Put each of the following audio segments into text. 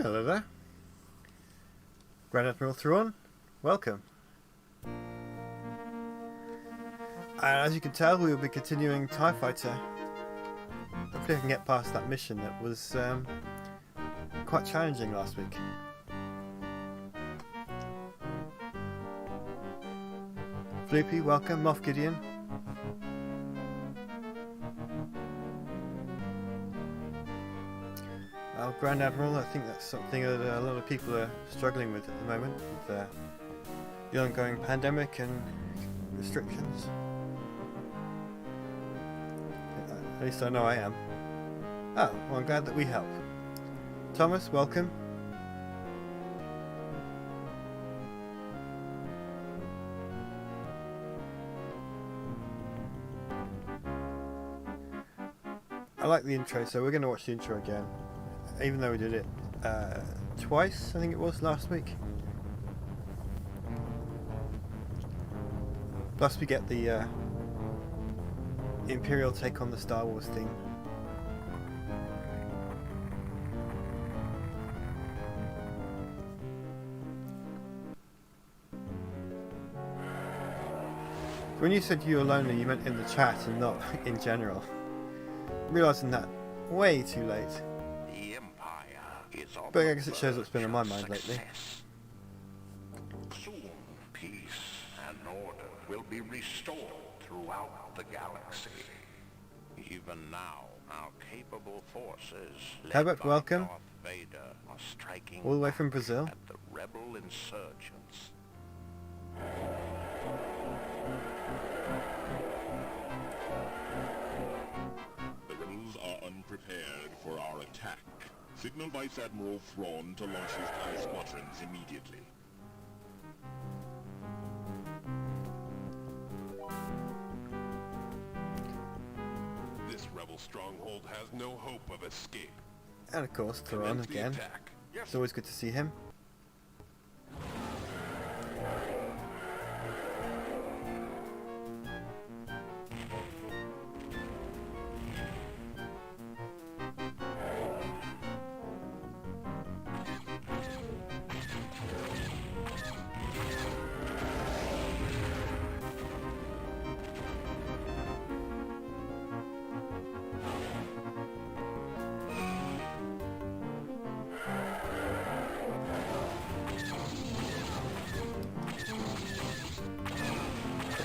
Hello there. Grand Admiral Thrawn, welcome. And as you can tell, we will be continuing TIE Fighter. Hopefully I can get past that mission that was quite challenging last week. Floopy, welcome. Moff Gideon. Grand Admiral, I think that's something that a lot of people are struggling with at the moment, with the ongoing pandemic and restrictions. At least I know I am. Oh, well, I'm glad that we help. Thomas, welcome. I like the intro, so we're going to watch the intro again. Even though we did it twice, I think it was, last week. Plus we get the Imperial take on the Star Wars theme. When you said you were lonely, you meant in the chat and not in general. Realising that way too late. But I guess it shows what's been on my mind lately. Soon, peace and order will be restored throughout the galaxy. Even now, our capable forces, Herbert, welcome. Darth Vader, are striking all the way from Brazil. at the rebel insurgents. The rebels are unprepared for our attack. Signal Vice Admiral Thrawn to launch his TIE squadrons immediately. This rebel stronghold has no hope of escape. And of course, Thrawn again. It's always good to see him.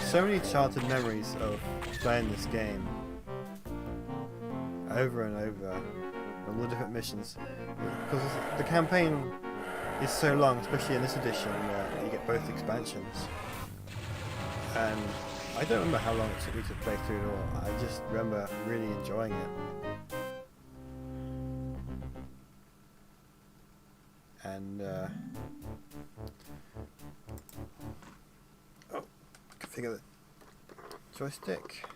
So many childhood memories of playing this game over and over, all the different missions, because the campaign is so long, especially in this edition where you get both expansions, and I don't remember how long it took me to play through it all. I just remember really enjoying it. And configure the joystick.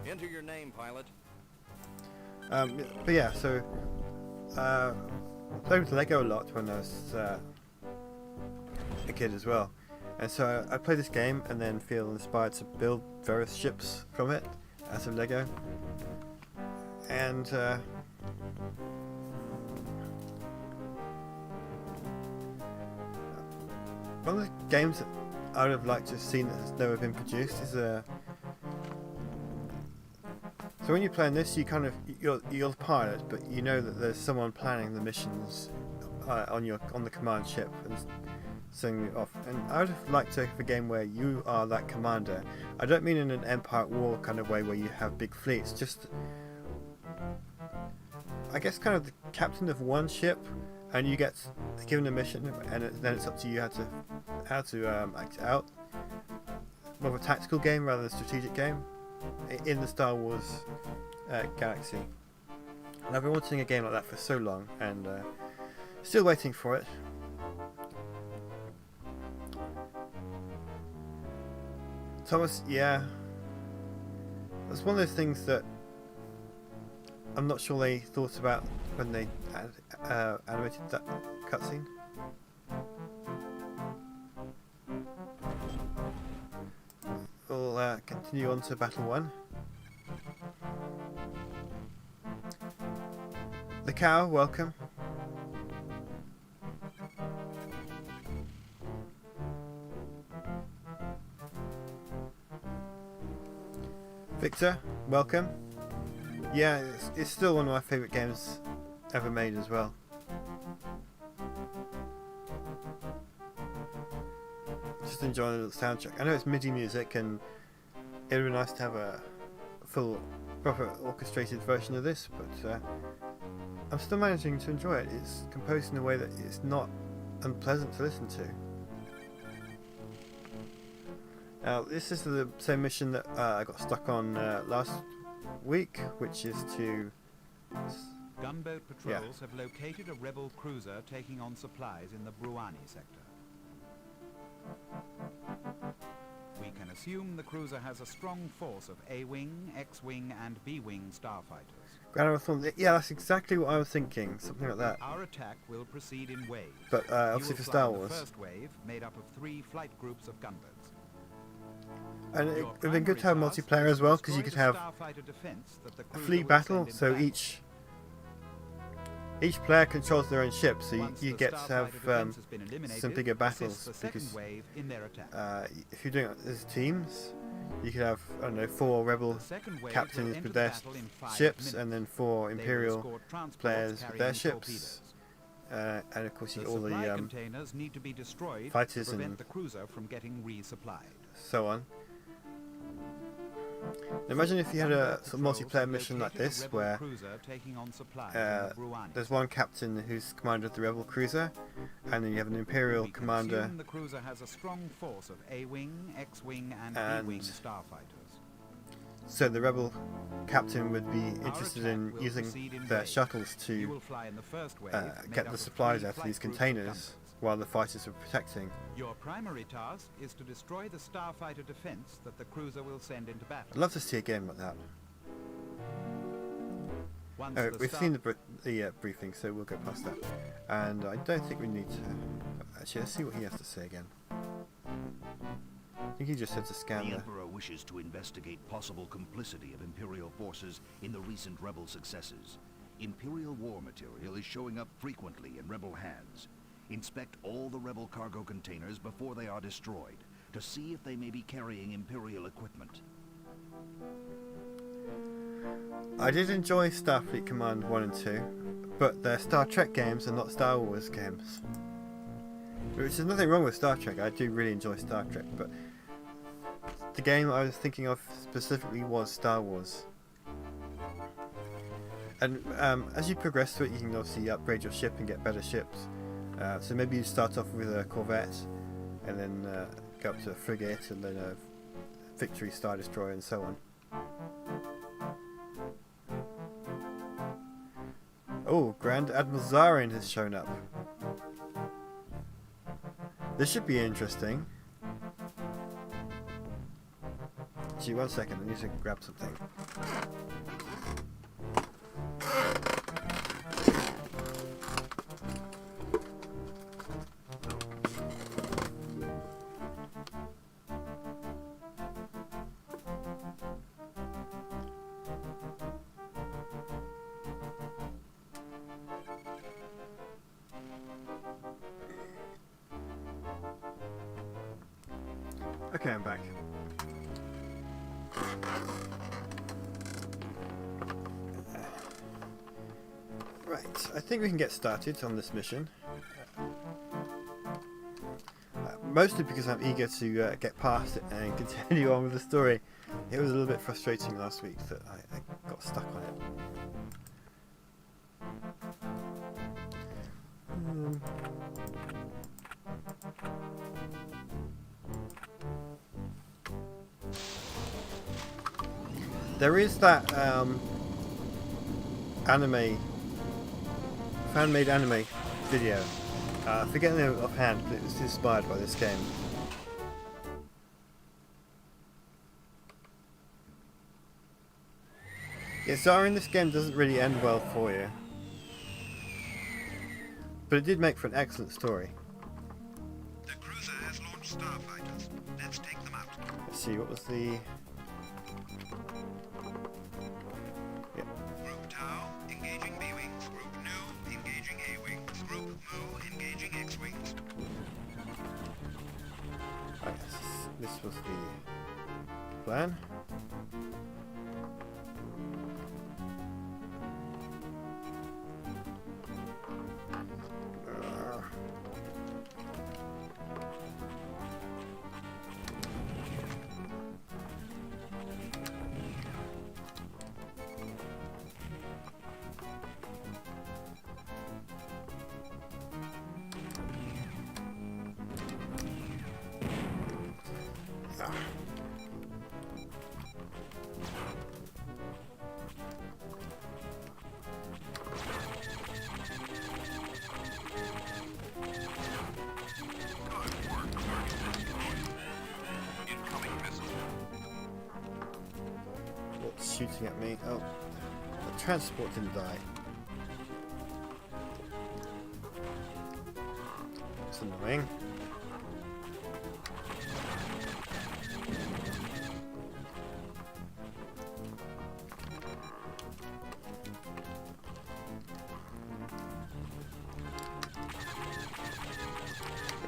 Enter your name, pilot. But yeah, so I played with Lego a lot when I was a kid as well, and so I played this game and then feel inspired to build various ships from it out of Lego. And one of the games that I would have liked to have seen that has never been produced is so when you're playing this, you kind of you're the pilot, but you know that there's someone planning the missions on the command ship and sending it off. And I would have liked to have a game where you are that commander. I don't mean in an Empire at War kind of way where you have big fleets, just I guess kind of the captain of one ship, and you get given a mission, and then it's up to you how to act it out. More of a tactical game rather than a strategic game in the Star Wars galaxy. And I've been wanting a game like that for so long, and still waiting for it. Thomas, yeah, that's one of those things that I'm not sure they thought about when they animated that cutscene. We'll continue on to Battle 1. The cow, welcome. Victor, welcome. Yeah, it's still one of my favourite games ever made as well. Just enjoying the little soundtrack. I know it's MIDI music, and it would be nice to have a full, proper orchestrated version of this, but I'm still managing to enjoy it. It's composed in a way that it's not unpleasant to listen to. Now, this is the same mission that I got stuck on last week, which is to... Gunboat patrols have located a rebel cruiser taking on supplies in the Bruani sector. We can assume the cruiser has a strong force of A-Wing, X-Wing and B-Wing starfighters. Yeah, that's exactly what I was thinking, something like that. Our attack will proceed in waves. But obviously for Star Wars. The first wave, made up of 3 flight groups of gunboats. And it would have been good to have multiplayer as well, because you could have a fleet battle, so each player controls their own ship, so you get to have some bigger battles, because if you're doing it as teams, you could have, I don't know, 4 rebel captains with their ships, and then 4 Imperial players with their ships, and of course you get all the fighters and so on. Now imagine if you had a sort of multiplayer mission like this, where there's one captain who's commander of the rebel cruiser, and then you have an Imperial commander, the cruiser has a strong force of A-Wing, X-Wing and B-Wing starfighters. So the rebel captain would be interested in using their shuttles to get the supplies out of these containers, while the fighters were protecting. Your primary task is to destroy the starfighter defense that the cruiser will send into battle. I'd love to see a game like that. We've seen the briefing, so we'll go past that. And I don't think we need to... Actually, let's see what he has to say again. I think he just said to scan the Emperor wishes to investigate possible complicity of Imperial forces in the recent rebel successes. Imperial war material is showing up frequently in rebel hands. Inspect all the rebel cargo containers before they are destroyed, to see if they may be carrying Imperial equipment. I did enjoy Starfleet Command 1 and 2, but they're Star Trek games and not Star Wars games. Which is nothing wrong with Star Trek, I do really enjoy Star Trek, but the game I was thinking of specifically was Star Wars. And as you progress through it, you can obviously upgrade your ship and get better ships. So maybe you start off with a Corvette, and then go up to a frigate, and then a Victory Star Destroyer, and so on. Oh, Grand Admiral Zarin has shown up. This should be interesting. Gee, 1 second, I need to grab something. Okay, I'm back. Right, I think we can get started on this mission. Mostly because I'm eager to get past it and continue on with the story. It was a little bit frustrating last week that I got stuck on it. There is that fan-made anime video. Forgetting it offhand, but it was inspired by this game. Yeah, Zarin, this game doesn't really end well for you. But it did make for an excellent story. The cruiser has launched starfighters. Let's take them out. Let's see, what was the... This was the plan. What's shooting at me? Oh, the transport didn't die. That's annoying.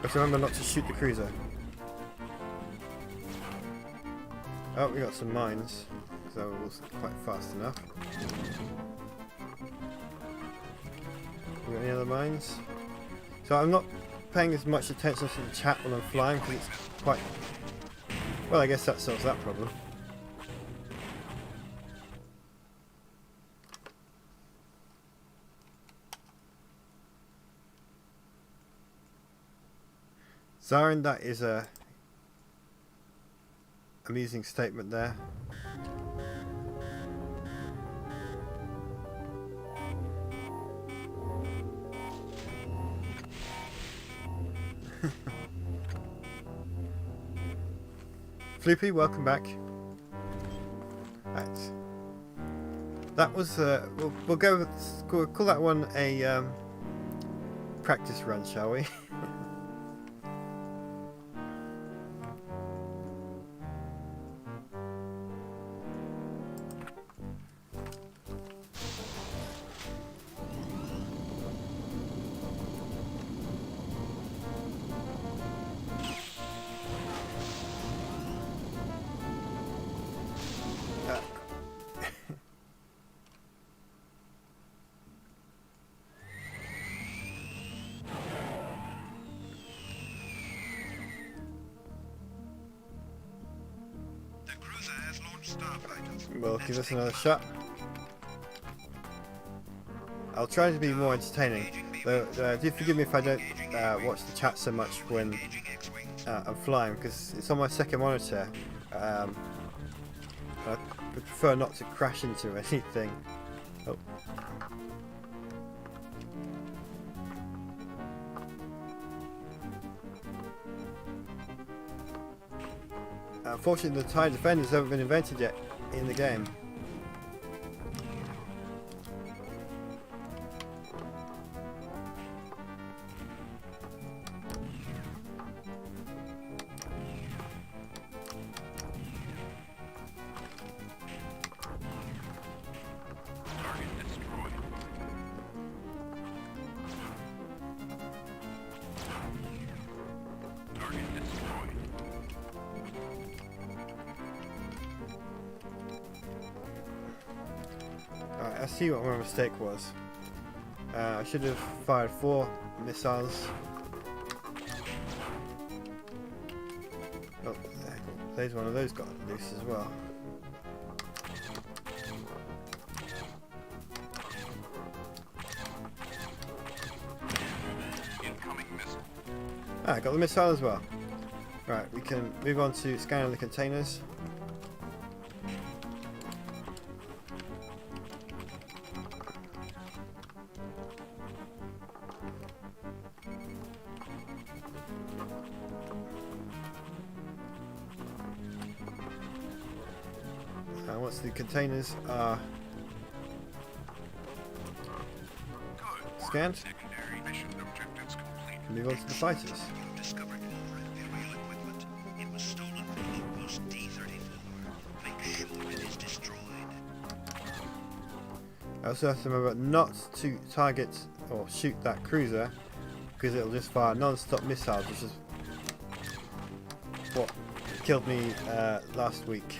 But remember not to shoot the cruiser. Oh, we got some mines, so it was quite fast enough. We got any other mines? So I'm not paying as much attention to the chat when I'm flying because it's quite... Well, I guess that solves that problem. Zarin, that is a amusing statement there. Floopy, welcome back. Right. That was we'll go with, we'll call that one a practice run, shall we? Well, give us another shot. I'll try to be more entertaining. Though, do forgive me if I don't watch the chat so much when I'm flying, because it's on my second monitor. I would prefer not to crash into anything. Oh. Unfortunately, the TIE defenders haven't been invented yet in the game. I see what my mistake was. I should have fired 4 missiles. Oh, there's one of those got loose as well. I got the missile as well. Right, we can move on to scanning the containers. Once the containers are scanned, move on to the fighters. I also have to remember not to target or shoot that cruiser because it'll just fire non-stop missiles, which is what killed me last week.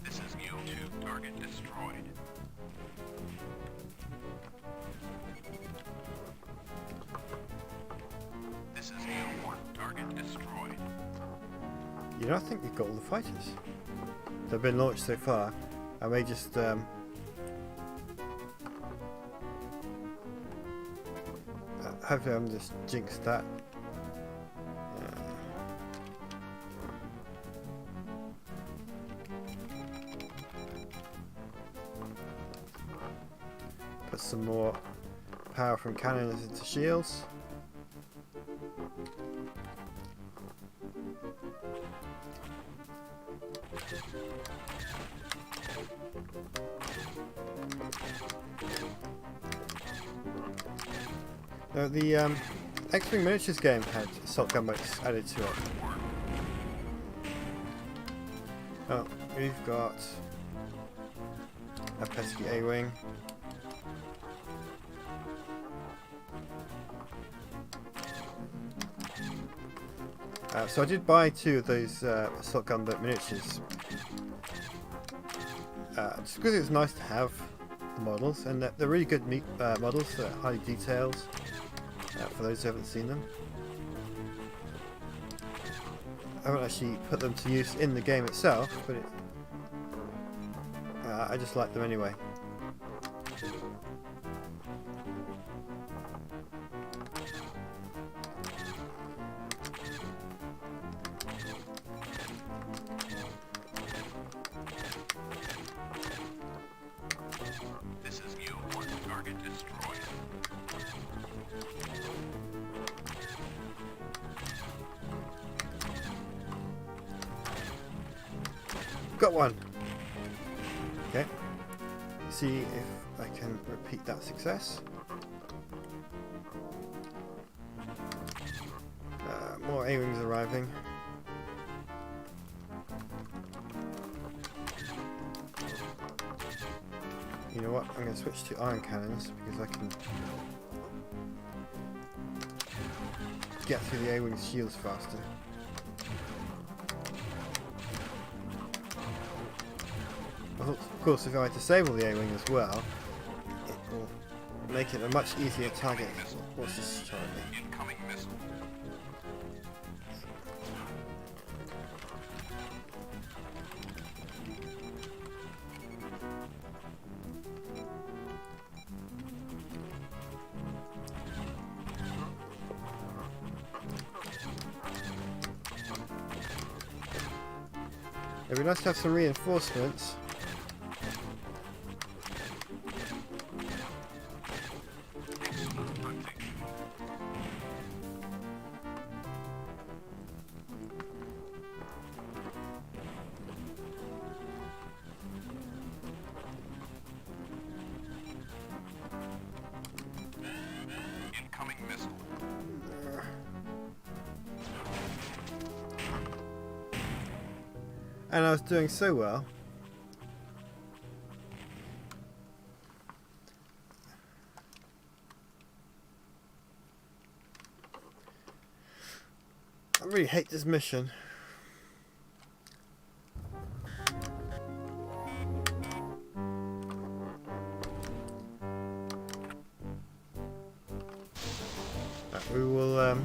This is U2, target destroyed. This is U1, target destroyed. You know, I think we've got all the fighters that have been launched so far. I may just hopefully I'm just jinxed that. Put some more power from cannons into shields. No, the X-Wing Miniatures game had assault gunboats added to it. Oh, we've got a pesky A-Wing. So I did buy 2 of those assault gunboat miniatures. Just because it's nice to have the models, and they're really good models, they're highly detailed. For those who haven't seen them, I haven't actually put them to use in the game itself, but I just like them anyway. This is U1, target destroyed. Got one! Okay. See if I can repeat that success. More A-Wings arriving. You know what? I'm going to switch to iron cannons because I can get through the A-Wing shields faster. Of course, if I disable the A-Wing as well, it will make it a much easier target. What's this showing me? Incoming missile. It'd be nice to have some reinforcements. Incoming missile. And I was doing so well. I really hate this mission. We will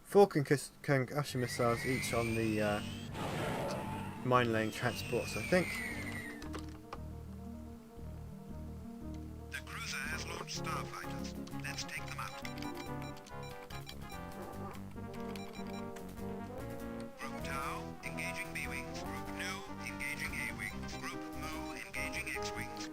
four concussion missiles each on the mine laying transports, I think. The cruiser has launched starfighters. Let's take them out. Group Tau, engaging B-Wings. Group Nu, engaging A-Wings. Group Mu, engaging X-Wings.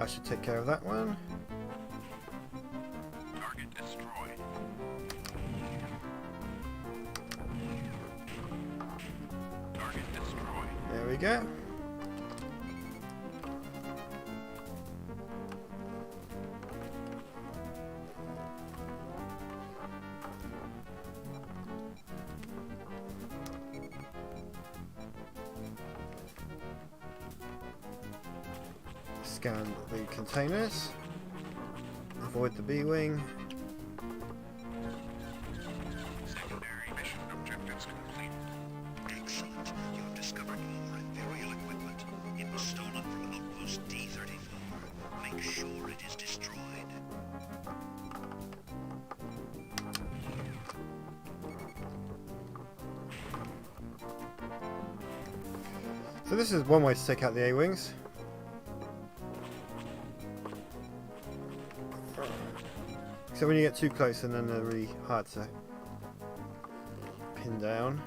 I should take care of that one. Target destroyed. Target destroyed. There we go. Scan the containers. Avoid the B-wing. Secondary mission objectives complete. Excellent. You have discovered more Imperial equipment. It was stolen from Outpost D-34. Make sure it is destroyed. So this is one way to take out the A-wings. So when you get too close, and then they're really hard to pin down.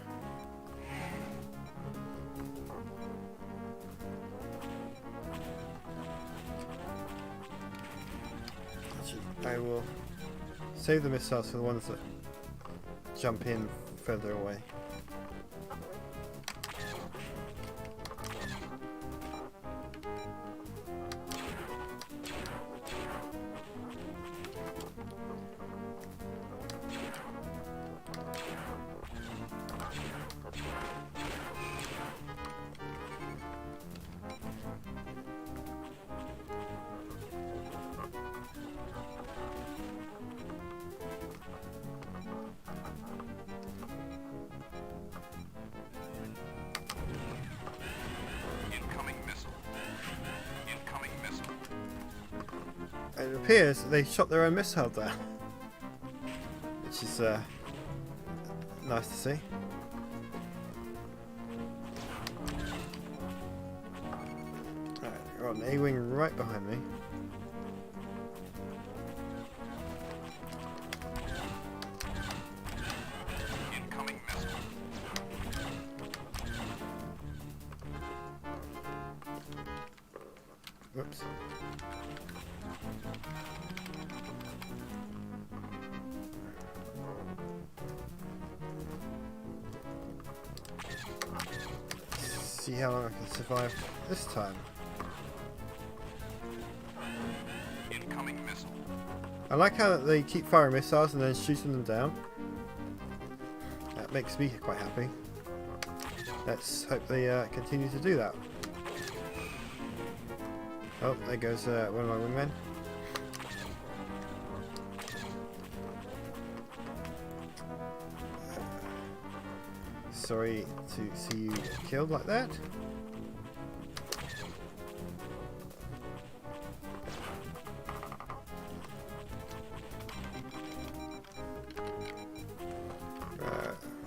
Actually, I will save the missiles for the ones that jump in further away. Incoming missile. Incoming missile. It appears they shot their own missile down, which is nice to see. Alright, got an A-wing right behind me. Incoming missile. Whoops. See how long I can survive this time. Incoming missile. I like how they keep firing missiles and then shooting them down. That makes me quite happy. Let's hope they continue to do that. Oh, there goes one of my wingmen. Sorry to see you killed like that.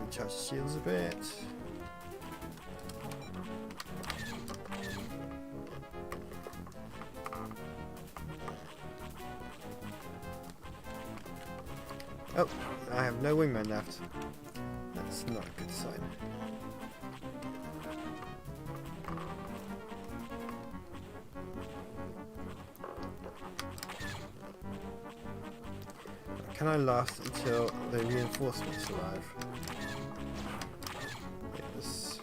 Recharge shields a bit. Oh, I have no wingmen left. That's not a good sign. Can I last until the reinforcements arrive? Yes.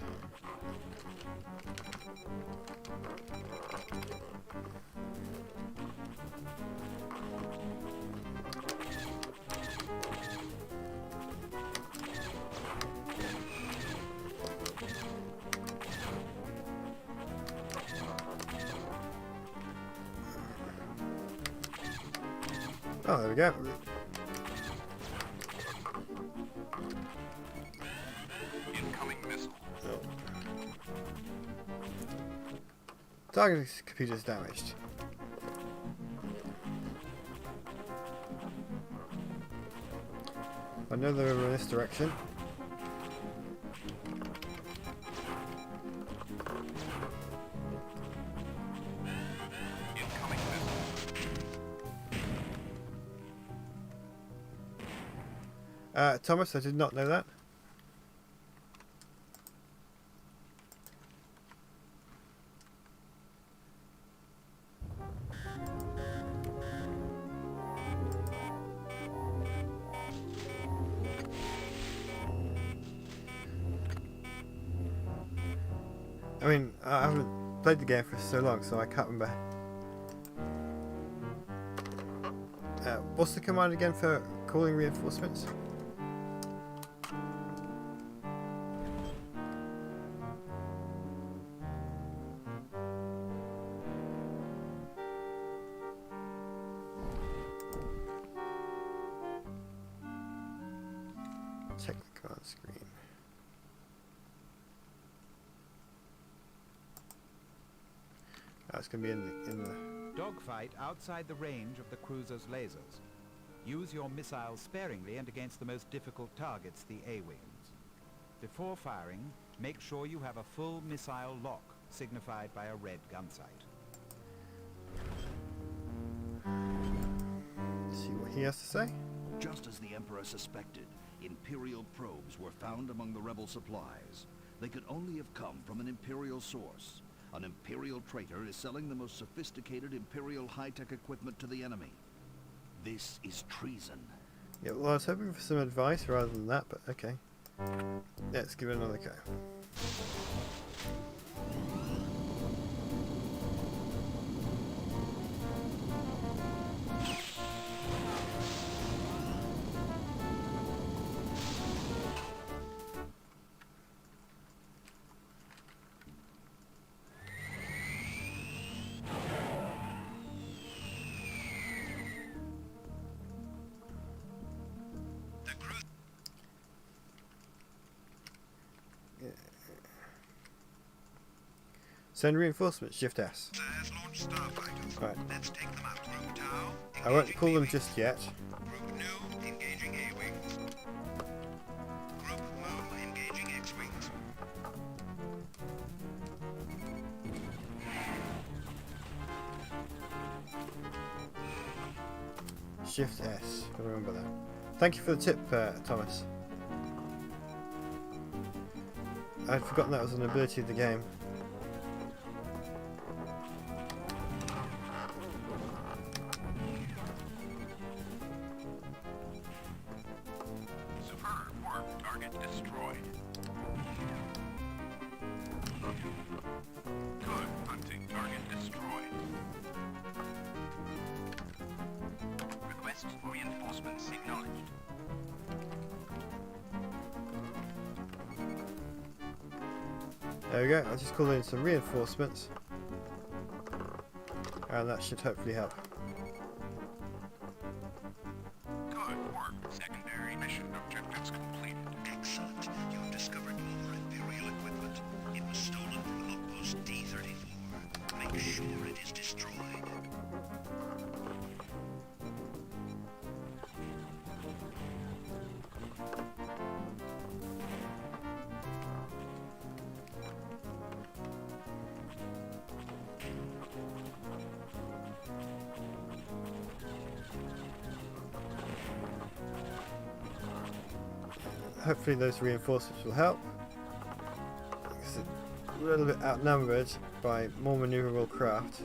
Oh, there we go. Incoming missile. Oh. Target computer is damaged. I know they're in this direction. Incoming missile. Thomas, I did not know that. I mean, I haven't played the game for so long, so I can't remember. What's the command again for calling reinforcements? Check the command screen. That's going to be in the... Dogfight outside the range of the cruiser's lasers. Use your missiles sparingly and against the most difficult targets, the A-wings. Before firing, make sure you have a full missile lock, signified by a red gun sight. See what he has to say. Just as the Emperor suspected, Imperial probes were found among the rebel supplies. They could only have come from an Imperial source. An Imperial traitor is selling the most sophisticated Imperial high-tech equipment to the enemy. This is treason. Yeah, well, I was hoping for some advice rather than that, but okay. Let's give it another go. Send reinforcements, Shift S. Right. Let's take them out. Group Tau, I won't call them just yet. Group Nu, engaging A-wings. Group Mu, engaging X-wings. Shift S. Gotta remember that. Thank you for the tip, Thomas. I'd forgotten that was an ability of the game. Reinforcements acknowledged. There we go, I just called in some reinforcements. And that should hopefully help. Good work. Secondary mission objectives completed. Excellent. You've discovered more Imperial equipment. It was stolen from outpost D-34. Make sure it is destroyed. Hopefully those reinforcements will help. It's a little bit outnumbered by more maneuverable craft.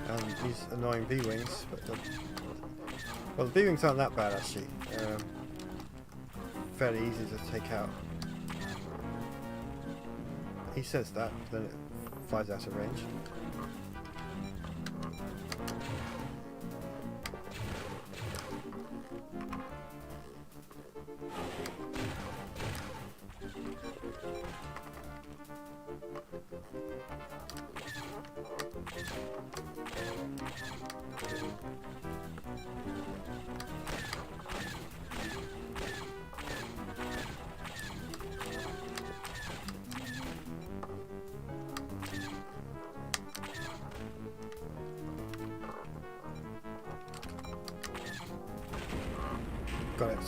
And these annoying B-wings, but well, the B-wings aren't that bad actually. Fairly easy to take out. He says that, then it flies out of range. Got it.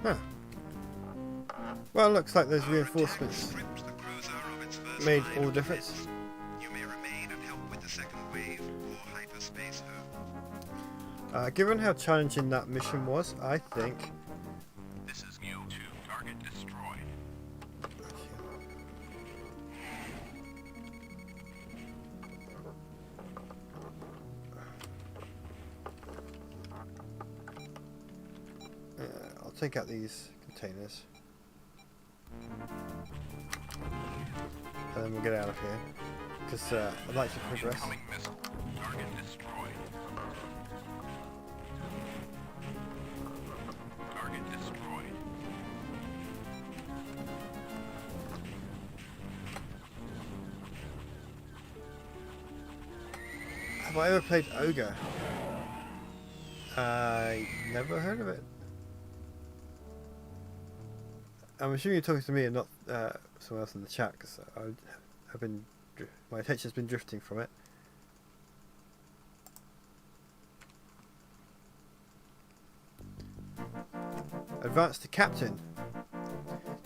Huh. Well, it looks like those reinforcements Stripped the cruiser of its first made line all the of difference. defense. You may remain and help with the second wave or hyperspace her. Given how challenging that mission was, I think... This is U2. Target destroyed. I'll take out these containers. And then we'll get out of here. Because I'd like to progress. Incoming missile. Target destroyed. Target destroyed. Have I ever played Ogre? I never heard of it. I'm assuming you're talking to me and not someone else in the chat, because my attention's been drifting from it. Advance to Captain.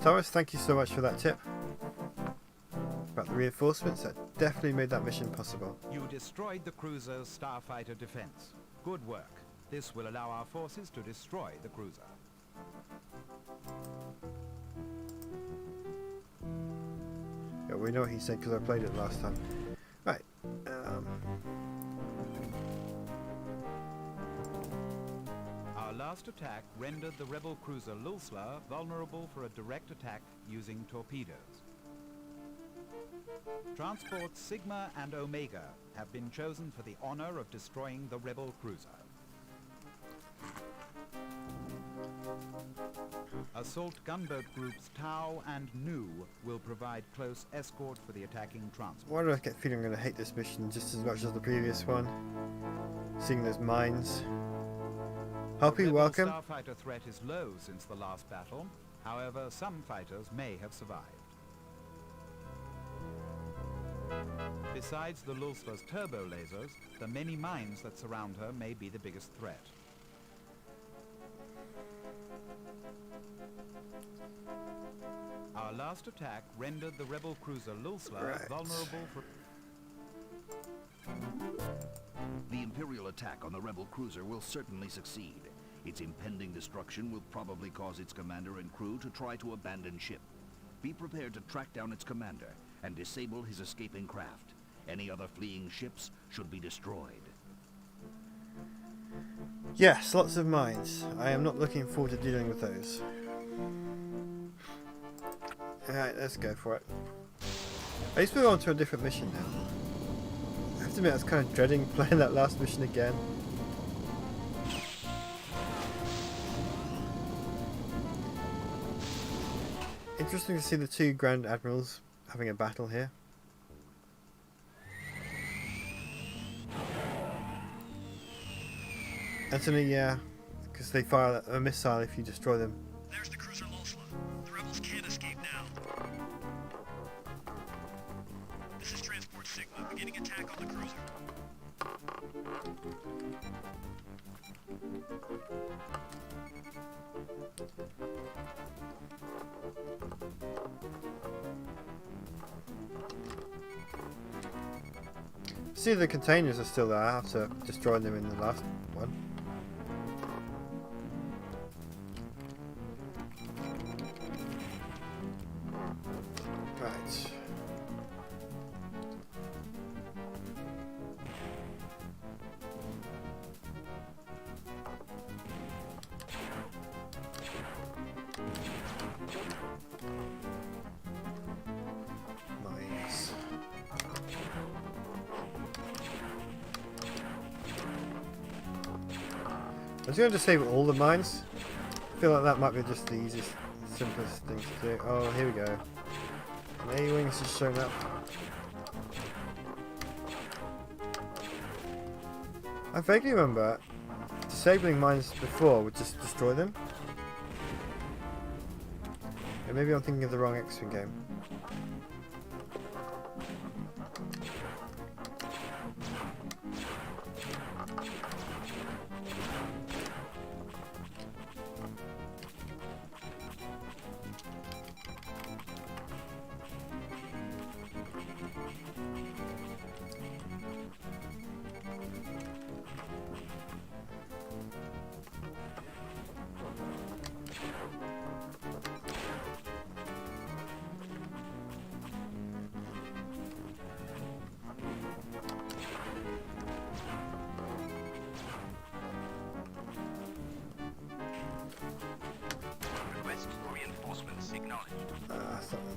Thomas, thank you so much for that tip about the reinforcements. That definitely made that mission possible. You destroyed the cruiser's starfighter defense. Good work. This will allow our forces to destroy the cruiser. Yeah, we know what he said because I played it last time. Right. Our last attack rendered the rebel cruiser Lulsla vulnerable for a direct attack using torpedoes. Transports Sigma and Omega have been chosen for the honor of destroying the rebel cruiser. Assault gunboat groups Tau and Nu will provide close escort for the attacking transport. Why do I get the feeling I'm going to hate this mission just as much as the previous one? Seeing those mines. Hoppy, Rebel welcome. starfighter threat is low since the last battle. However, some fighters may have survived. Besides the Lulsla's turbo lasers, the many mines that surround her may be the biggest threat. Our last attack rendered the rebel cruiser Lulsla Right. vulnerable for... The Imperial attack on the rebel cruiser will certainly succeed. Its impending destruction will probably cause its commander and crew to try to abandon ship. Be prepared to track down its commander and disable his escaping craft. Any other fleeing ships should be destroyed. Yes, lots of mines. I am not looking forward to dealing with those. Alright, let's go for it. I used to move on to a different mission now. I have to admit, I was kind of dreading playing that last mission again. Interesting to see the two Grand Admirals having a battle here. Anthony, yeah, because they fire a missile if you destroy them. There's the cruiser Lulsla. The rebels can't escape now. This is Transport Sigma, beginning attack on the cruiser. See, the containers are still there after destroying them in the last one. Right. Mines. I was going to disable all the mines. I feel like that might be just the easiest, simplest thing to do. Oh, here we go. An A-Wings has shown up. I vaguely remember disabling mines before would just destroy them. And maybe I'm thinking of the wrong X-Wing game.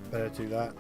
Better do that.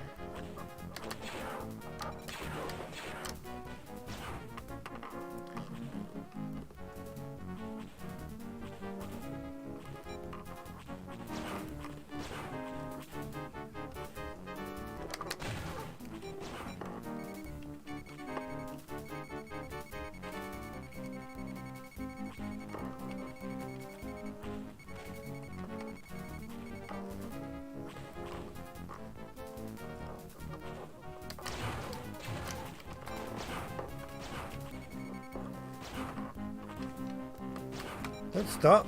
Don't stop.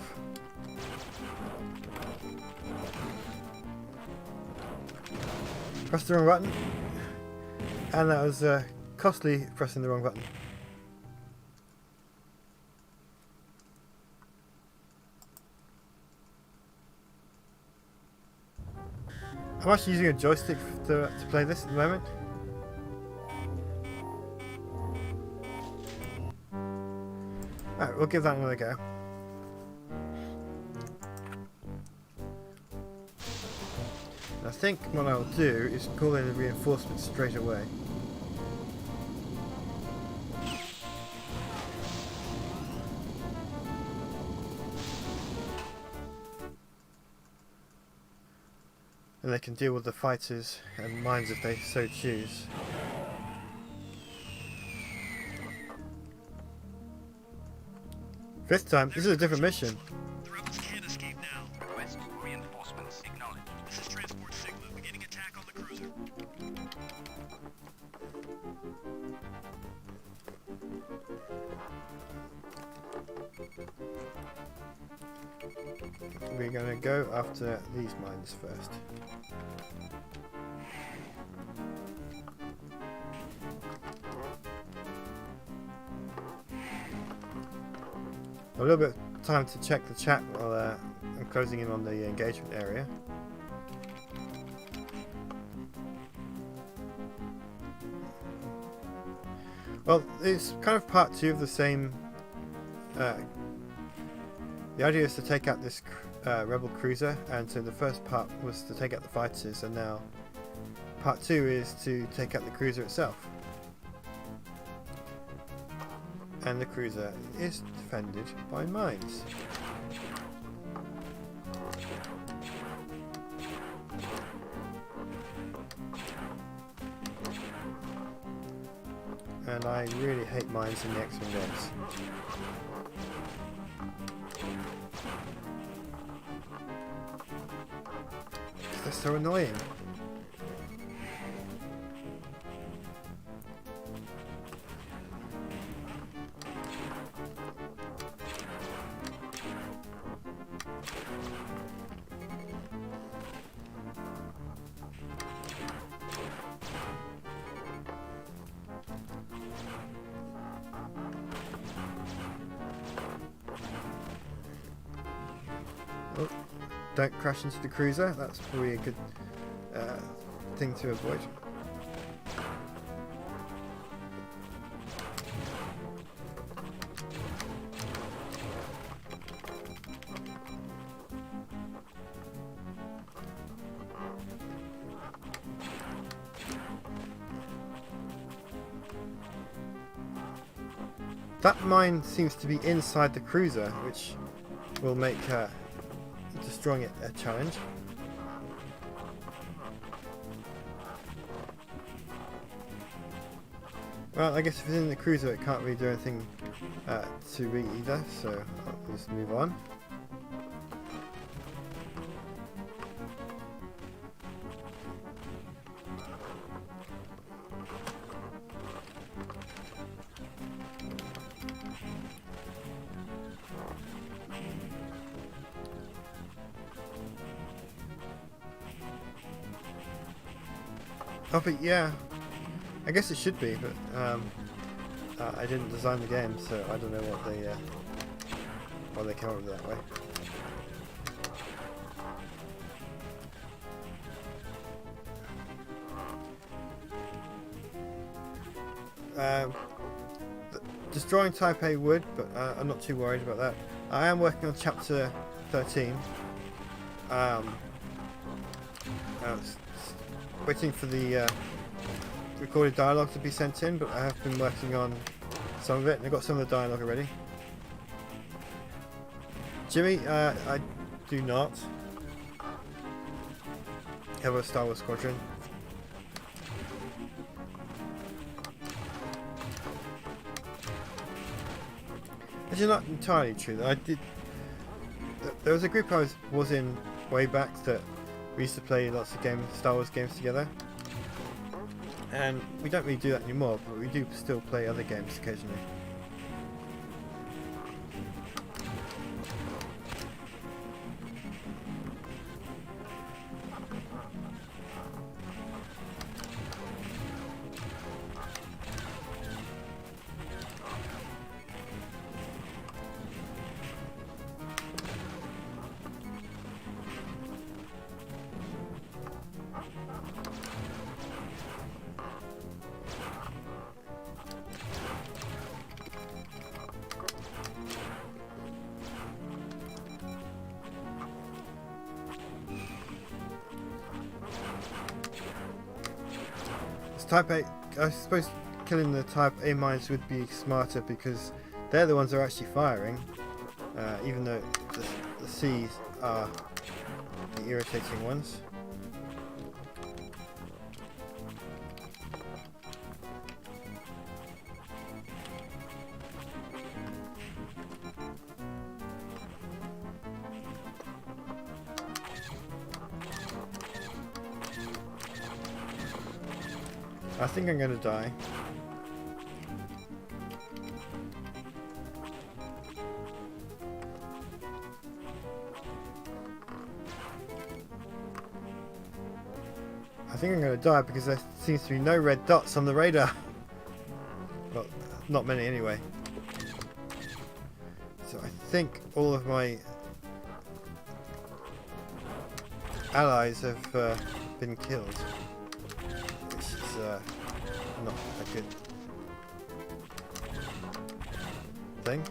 Press the wrong button. And that was costly pressing the wrong button. I'm actually using a joystick to play this at the moment. Alright, we'll give that another go. I think what I'll do is call in a reinforcement straight away. And they can deal with the fighters and mines if they so choose. Fifth time, this is a different mission. The rebels can't escape now. Request reinforcements acknowledged. This is Transport Sigma, beginning attack on the cruiser. We're going to go after these mines first. A little bit of time to check the chat while I'm closing in on the engagement area. Well, it's kind of part 2 of the same. The idea is to take out this rebel cruiser, and so the first part was to take out the fighters, and now part 2 is to take out the cruiser itself. And the cruiser is defended by mines. And I really hate mines in the X-Wing games. They're so annoying. Oh, don't crash into the cruiser, that's probably a good thing to avoid. That mine seems to be inside the cruiser, which will make destroying it a challenge. Well, I guess if it's in the cruiser it can't really do anything to me either, so I'll just move on. Oh, but yeah, I guess it should be, but I didn't design the game, so I don't know what they came up with that way. Destroying Type A would, but I'm not too worried about that. I am working on Chapter 13. waiting for the recorded dialogue to be sent in, but I have been working on some of it, and I've got some of the dialogue already. Jimmy, I do not have a Star Wars Squadron. Which is not entirely true. Though. I did. There was a group I was in way back that we used to play lots of games, Star Wars games together, and we don't really do that anymore. But we do still play other games occasionally. Type A, I suppose killing the Type A mines would be smarter because they're the ones that are actually firing, even though the C's are the irritating ones. I think I'm going to die. I think I'm going to die because there seems to be no red dots on the radar. Well, not many anyway. So I think all of my allies have been killed. Not a good thing.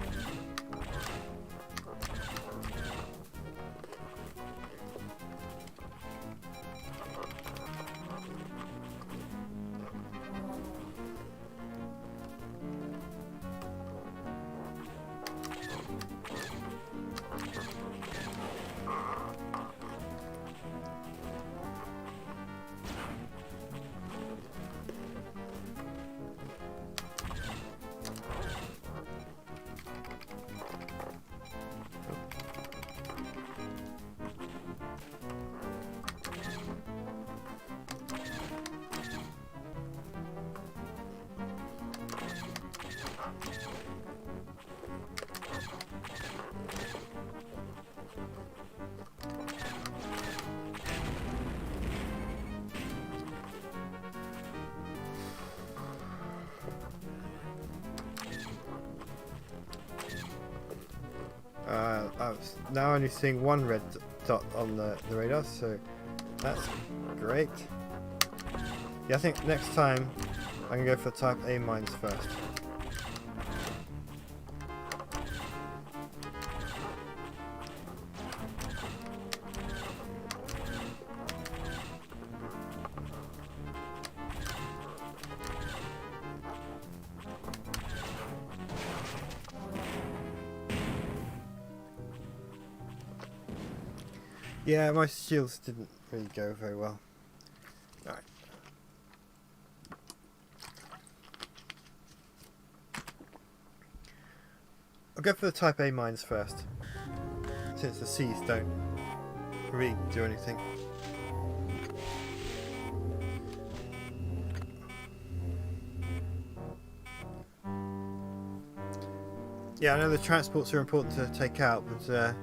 I was now only seeing one red dot on the radar, so that's great. Yeah, I think next time I'm going to go for Type A mines first. Yeah, my shields didn't really go very well. Alright. I'll go for the Type A mines first, since the C's don't really do anything. Yeah, I know the transports are important to take out, but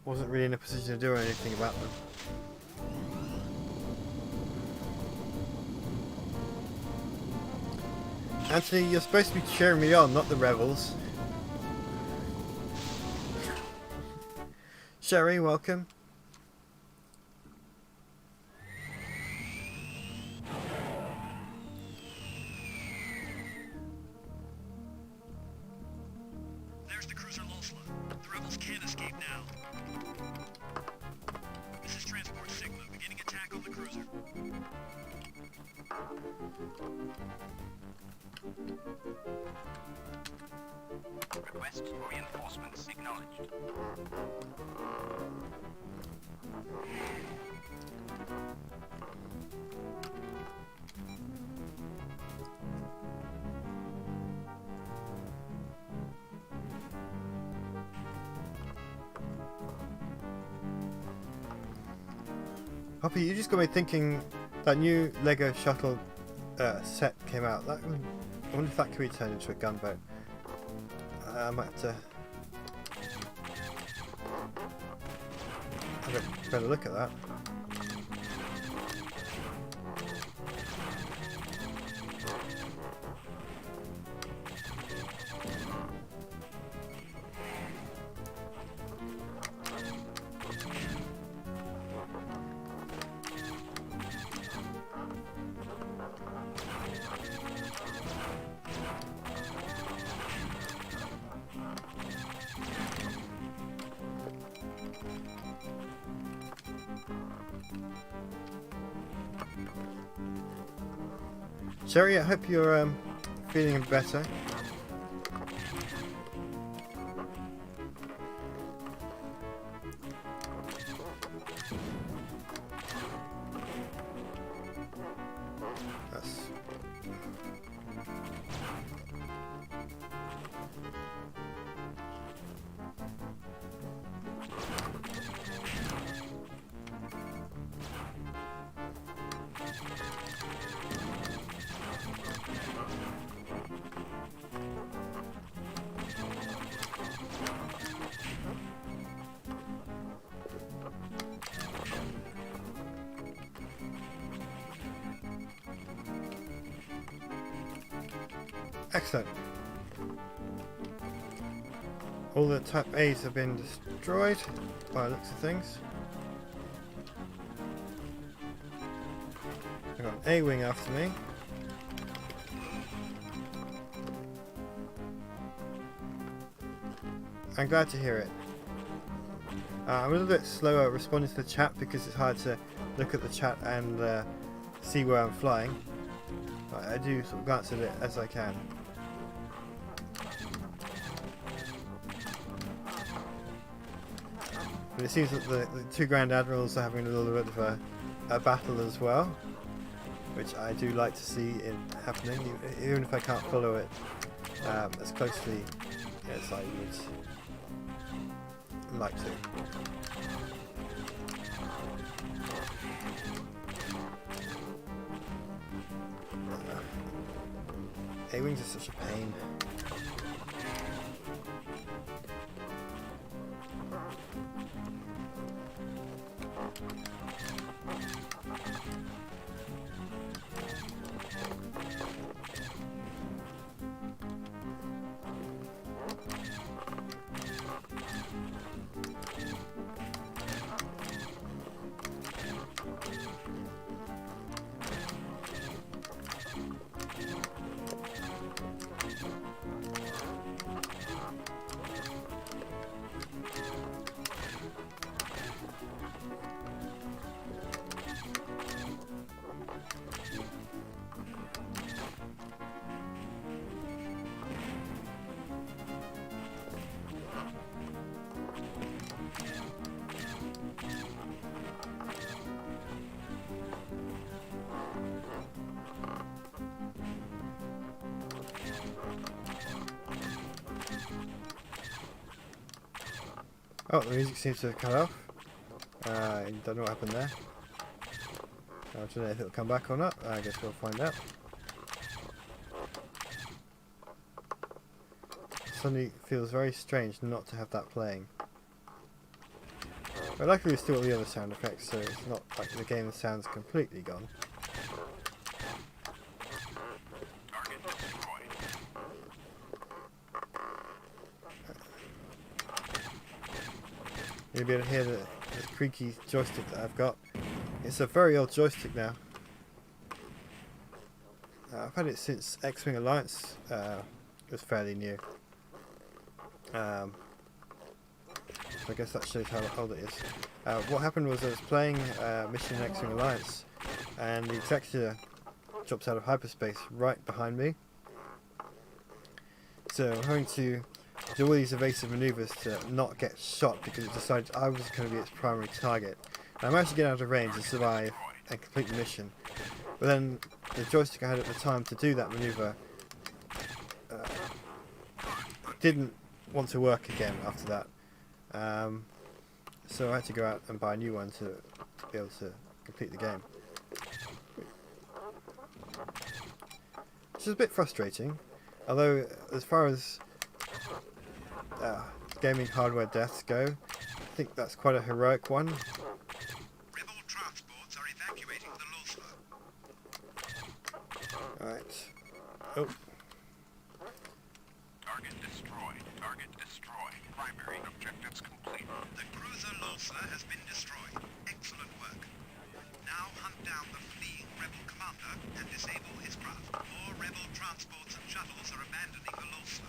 wasn't really in a position to do anything about them. Anthony, you're supposed to be cheering me on, not the rebels. Sherry, welcome. There's the cruiser Losla. The rebels can't escape now. This is Transport Sigma, beginning attack on the cruiser. Request for reinforcements acknowledged. Hoppy, you just got me thinking that new Lego shuttle set came out. I wonder if that could be turned into a gunboat. I might have to have a better look at that. Sherry, I hope you're feeling better. That's excellent. All the Type A's have been destroyed by the looks of things. I've got an A-wing after me. I'm glad to hear it. I'm a little bit slower responding to the chat because it's hard to look at the chat and see where I'm flying. But I do sort of glance at it as I can. But it seems that the two Grand Admirals are having a little bit of a battle as well, which I do like to see it happening, even if I can't follow it as closely as I would like to. A-wings are such a pain. Oh, the music seems to have cut off. I don't know what happened there. I don't know if it'll come back or not. I guess we'll find out. Suddenly feels very strange not to have that playing. But luckily we still got the other sound effects, so it's not like the game sounds completely gone. You'll be able to hear the creaky joystick that I've got. It's a very old joystick now. I've had it since X-Wing Alliance was fairly new. So I guess that shows how old it is. What happened was I was playing Mission X-Wing Alliance, and the executor drops out of hyperspace right behind me. So I'm having to do all these evasive maneuvers to not get shot because it decided I was going to be its primary target. And I managed to get out of range and survive and complete the mission. But then the joystick I had at the time to do that maneuver didn't want to work again after that. So I had to go out and buy a new one to be able to complete the game. Which is a bit frustrating. Although, as far as gaming hardware deaths go, I think that's quite a heroic one. Rebel transports are evacuating the Lothar. Alright. Oh. Target destroyed. Target destroyed. Primary objectives complete. The cruiser Lothar has been destroyed. Excellent work. Now hunt down the fleeing rebel commander and disable his craft. More rebel transports and shuttles are abandoning the Lothar.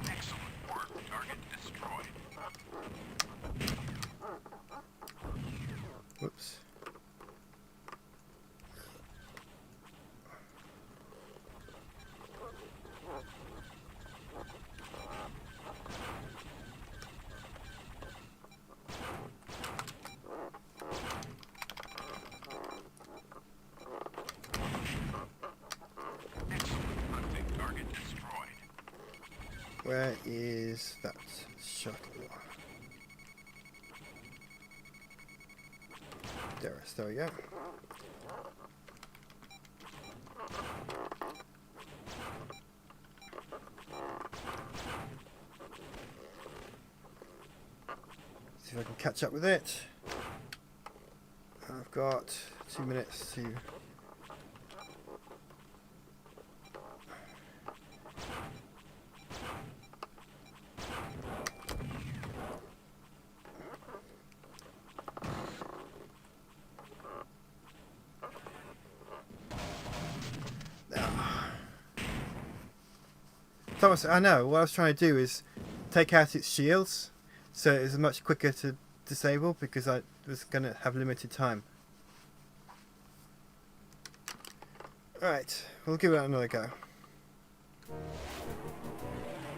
Excellent work. Target destroyed. Whoops. Excellent hunting. Target destroyed. Where is that shuttle? There we go. See if I can catch up with it. I've got 2 minutes to... Thomas, I know, what I was trying to do is take out its shields, so it was much quicker to disable because I was going to have limited time. Alright, we'll give it another go.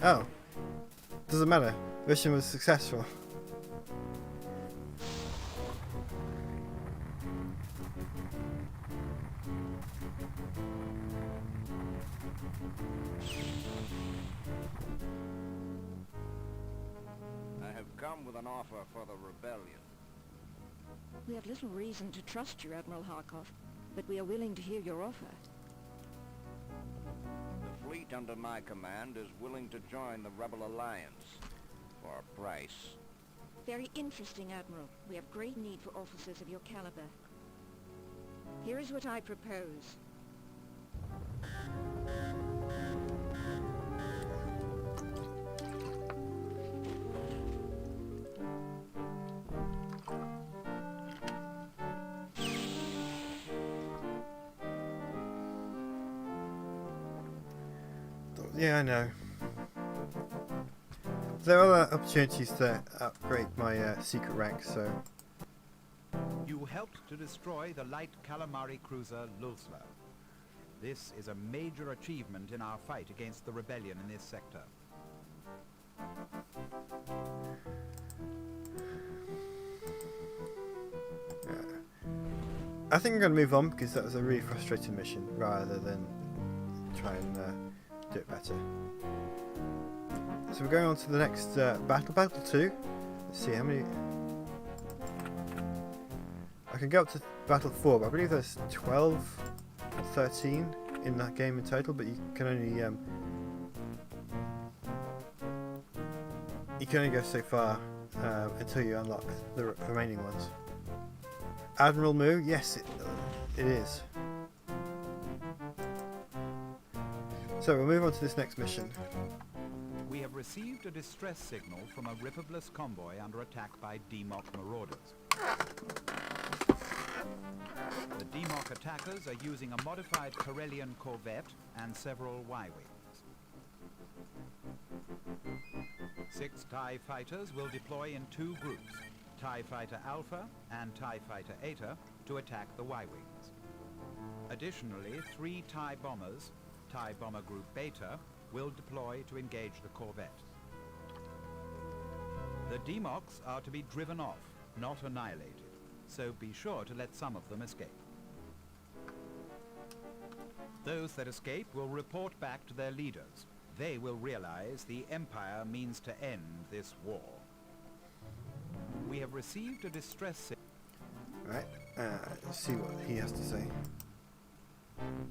Oh, doesn't matter, mission was successful. I have come with an offer for the rebellion. We have little reason to trust you, Admiral Harkov, but we are willing to hear your offer. The fleet under my command is willing to join the Rebel Alliance for a price. Very interesting, Admiral. We have great need for officers of your caliber. Here is what I propose. Yeah, I know. There are other opportunities to upgrade my secret rank, so... You helped to destroy the light calamari cruiser Lothar. This is a major achievement in our fight against the rebellion in this sector. I think I'm going to move on because that was a really frustrating mission rather than try and do it better. So we're going on to the next battle 2. Let's see how many... I can go up to battle 4, but I believe there's 12 or 13 in that game in total, but you can only go so far until you unlock the remaining ones. Admiral Mu, yes, it is. So we'll move on to this next mission. We have received a distress signal from a ripperbless convoy under attack by DMOC marauders. The DMOC attackers are using a modified Corellian corvette and several Y-wings. 6 TIE fighters will deploy in 2 groups, TIE Fighter Alpha and TIE Fighter Eta, to attack the Y-wings. Additionally, 3 TIE bombers, TIE Bomber Group Beta, will deploy to engage the corvette. The DMOCs are to be driven off, not annihilated, so be sure to let some of them escape. Those that escape will report back to their leaders. They will realize the Empire means to end this war. We have received a distress signal. Right, let's see what he has to say.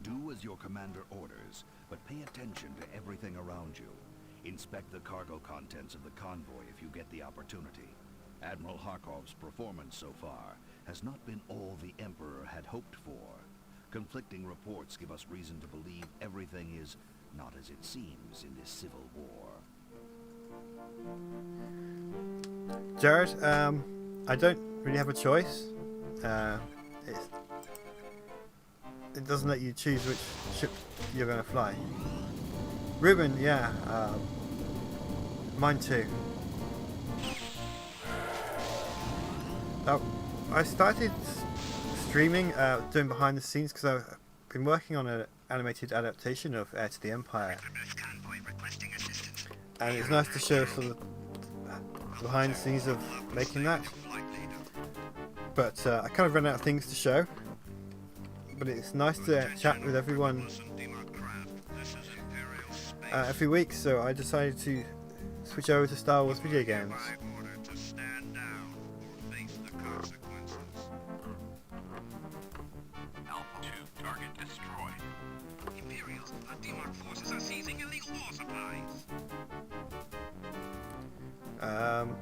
Do as your commander orders, but pay attention to everything around you. Inspect the cargo contents of the convoy if you get the opportunity. Admiral Harkov's performance so far has not been all the Emperor had hoped for. Conflicting reports give us reason to believe everything is not as it seems in this civil war. Jared, I don't really have a choice. It doesn't let you choose which ship you're going to fly. Ruben, yeah, mine too. I started streaming, doing behind the scenes because I've been working on an animated adaptation of Heir to the Empire. And it's nice to show sort of behind the scenes of making that. But I kind of ran out of things to show. But it's nice to chat with everyone every week, so I decided to switch over to Star Wars video games.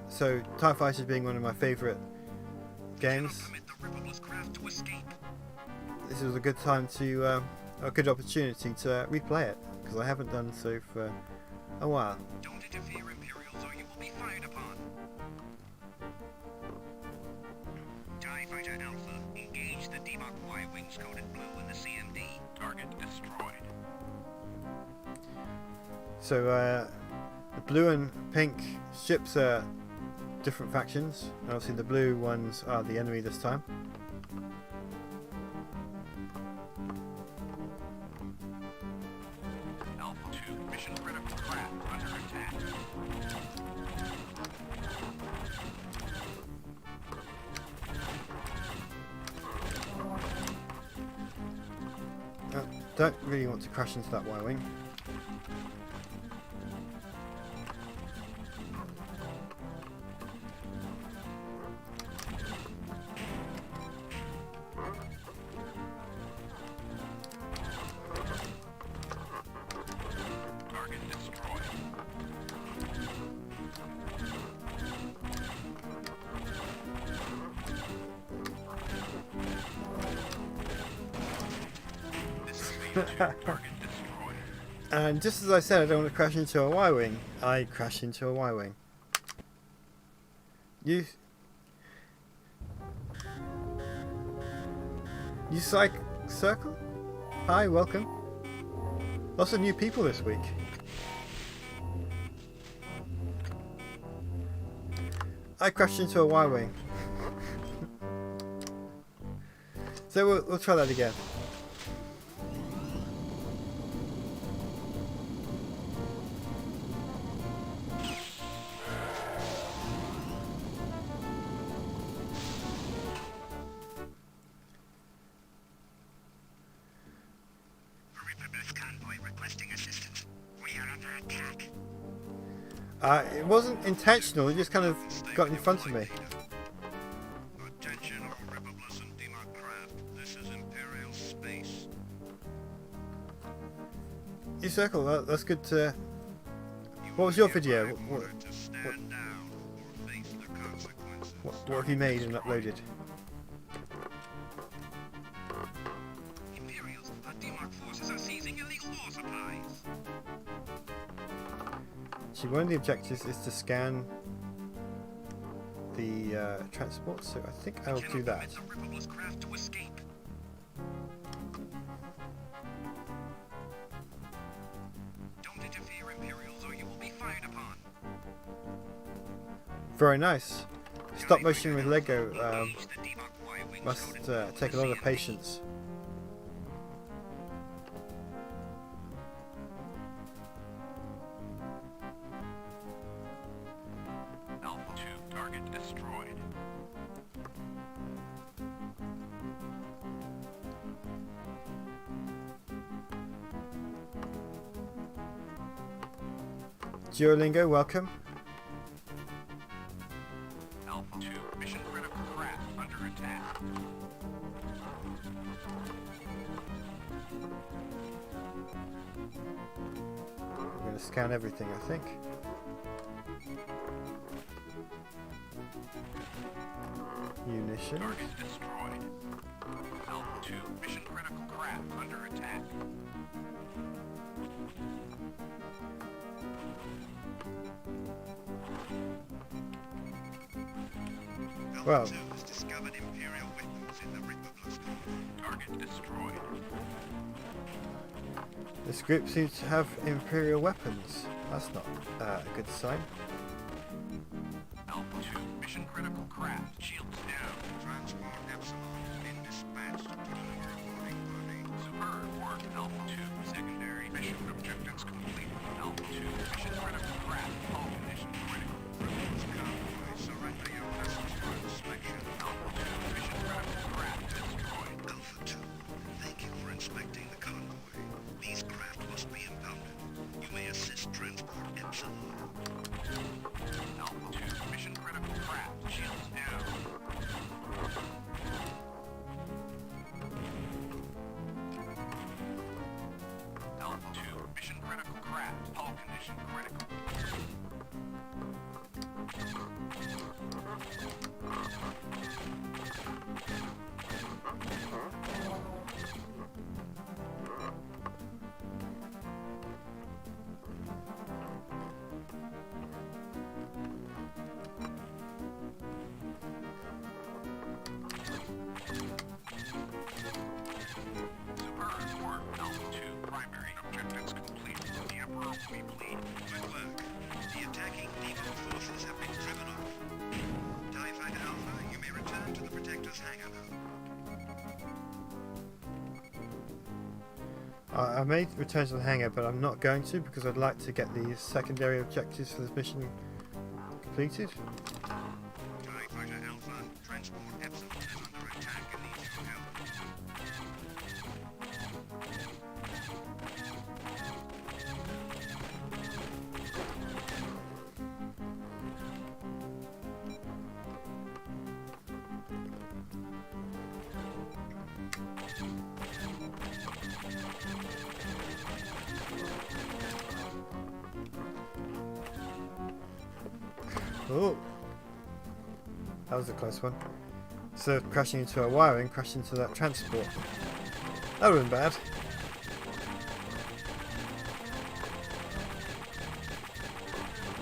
So TIE Fighters being one of my favourite games, this was a good time to, a good opportunity to replay it, because I haven't done so for a while. Don't interfere, Imperials, or you will be fired upon. TIE Fighter Alpha, engage the DMOC Y-Wings coded blue in the CMD. Target destroyed. So the blue and pink ships are different factions, and obviously the blue ones are the enemy this time. Alpha 2, mission critical craft under attack. Don't really want to crash into that Y-wing. Target destroyed. Target destroyed. And just as I said, I don't want to crash into a Y-wing, I crash into a Y-wing. You Psych Circle? Hi, welcome. Lots of new people this week. I crashed into a Y-wing. So we'll try that again. It wasn't intentional, it just kind of got in front of me. Attention all Rebelbless and DMOC craft. This is Imperial space. You circle, that's good to... What was your video? Ordered to stand down or face the consequences. What have you made and uploaded? Imperials, our DMOC forces are seizing illegal war supplies. actually, one of the objectives is to scan the transport, so I think I will do that. The Ripperless craft to escape. Don't interfere, Imperials, or you will be fired upon. Very nice. Stop motion with Lego must take a lot of patience. Alpha 2 target destroyed. Duolingo, welcome. Alpha 2 mission critical craft under attack. I'm going to scan everything, I think. Munitions. Target destroyed. Alpha 2 mission critical craft under attack. Well, Alpha 2 has discovered Imperial weapons in the Ripperless Convoy. Target destroyed. this group seems to have Imperial weapons. That's not a good sign. Alpha 2 mission critical craft shields down. Transport Epsilon has been dispatched to the reporting party. Superb work, Alpha 2. Secondary mission objectives complete. Alpha 2 mission critical craft hull condition critical. Ripperless Convoy, surrender your vessels for inspection. Alpha 2 mission critical craft destroyed. Alpha 2, thank you for inspecting the convoy. These craft must be impounded. You may assist transport Epsilon. Alpha 2 mission critical craft shields down. Alpha 2 mission critical craft hull condition critical. Superb work, Alpha 2. Primary objectives complete. The Emperor will be pleased. Good work. The attacking naval forces have been driven off. TIE Fighter Alpha, you may return to the Protector's hangar now. I may return to the hangar, but I'm not going to because I'd like to get these secondary objectives for this mission completed. TIE Fighter Alpha, transport Epsilon is under attack and needs your help. Oh, that was a close one. So crashing into a wiring, crashed into that transport. That would have been bad.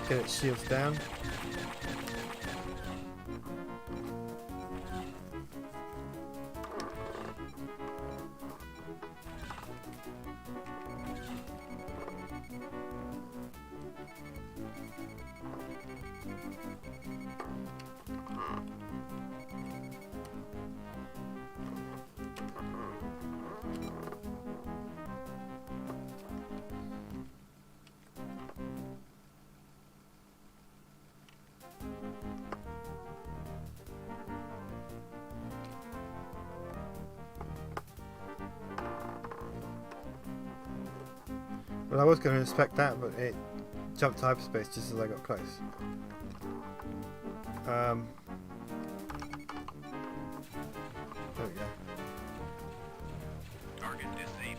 Get its shields down. Well, I was going to inspect that, but it jumped to hyperspace just as I got close. There we go. Target disabled.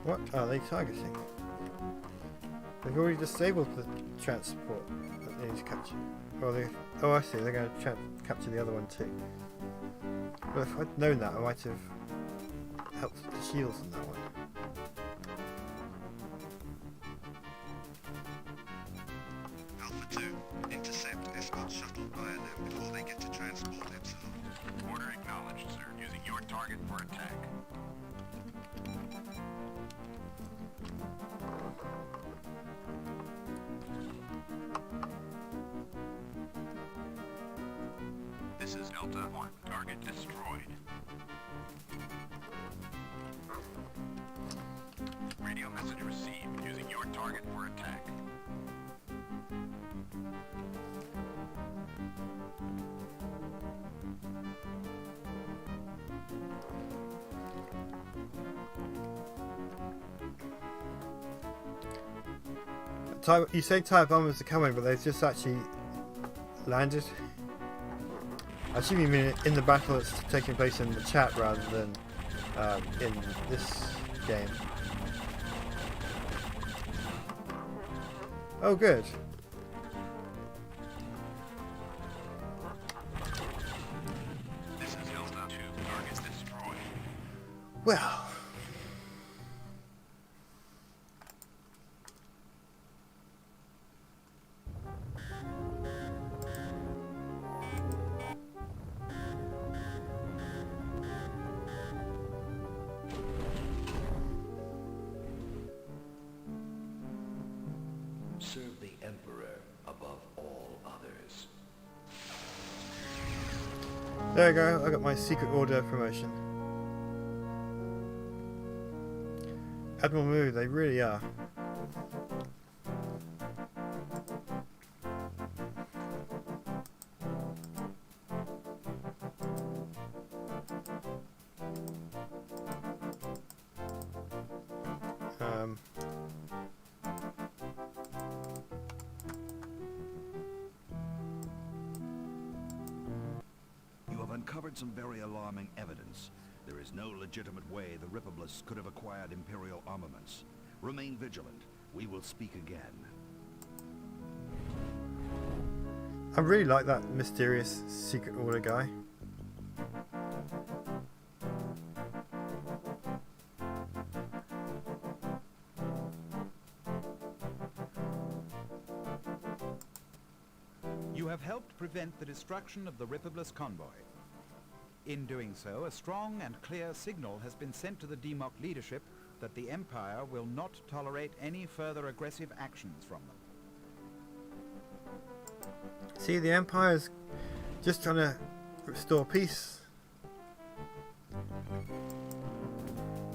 What are they targeting? They've already disabled the transport that they need to capture. Oh, I see. They're going to capture the other one too. Well, if I'd known that, I might have helped the shields on that one. Alpha 2, intercept Escort shuttle via them before they get to transport Epsilon. Order acknowledged, sir. Using your target for attack. This is Delta 1. Target destroyed. Radio message received. Using your target for attack. You say TIE bombers are coming, but they've just actually landed. I assume you mean in the battle that's taking place in the chat rather than in this game. Oh, good. This is Delta 2. Targets destroyed. Well. Serve the Emperor above all others. There we go, I got my secret order promotion. Admiral Moo, they really are. Uncovered some very alarming evidence. There is no legitimate way the Rippoblists could have acquired Imperial armaments. Remain vigilant. We will speak again. I really like that mysterious secret order guy. You have helped prevent the destruction of the Rippoblist convoy. In doing so, a strong and clear signal has been sent to the DMOC leadership that the Empire will not tolerate any further aggressive actions from them. See, the Empire's just trying to restore peace.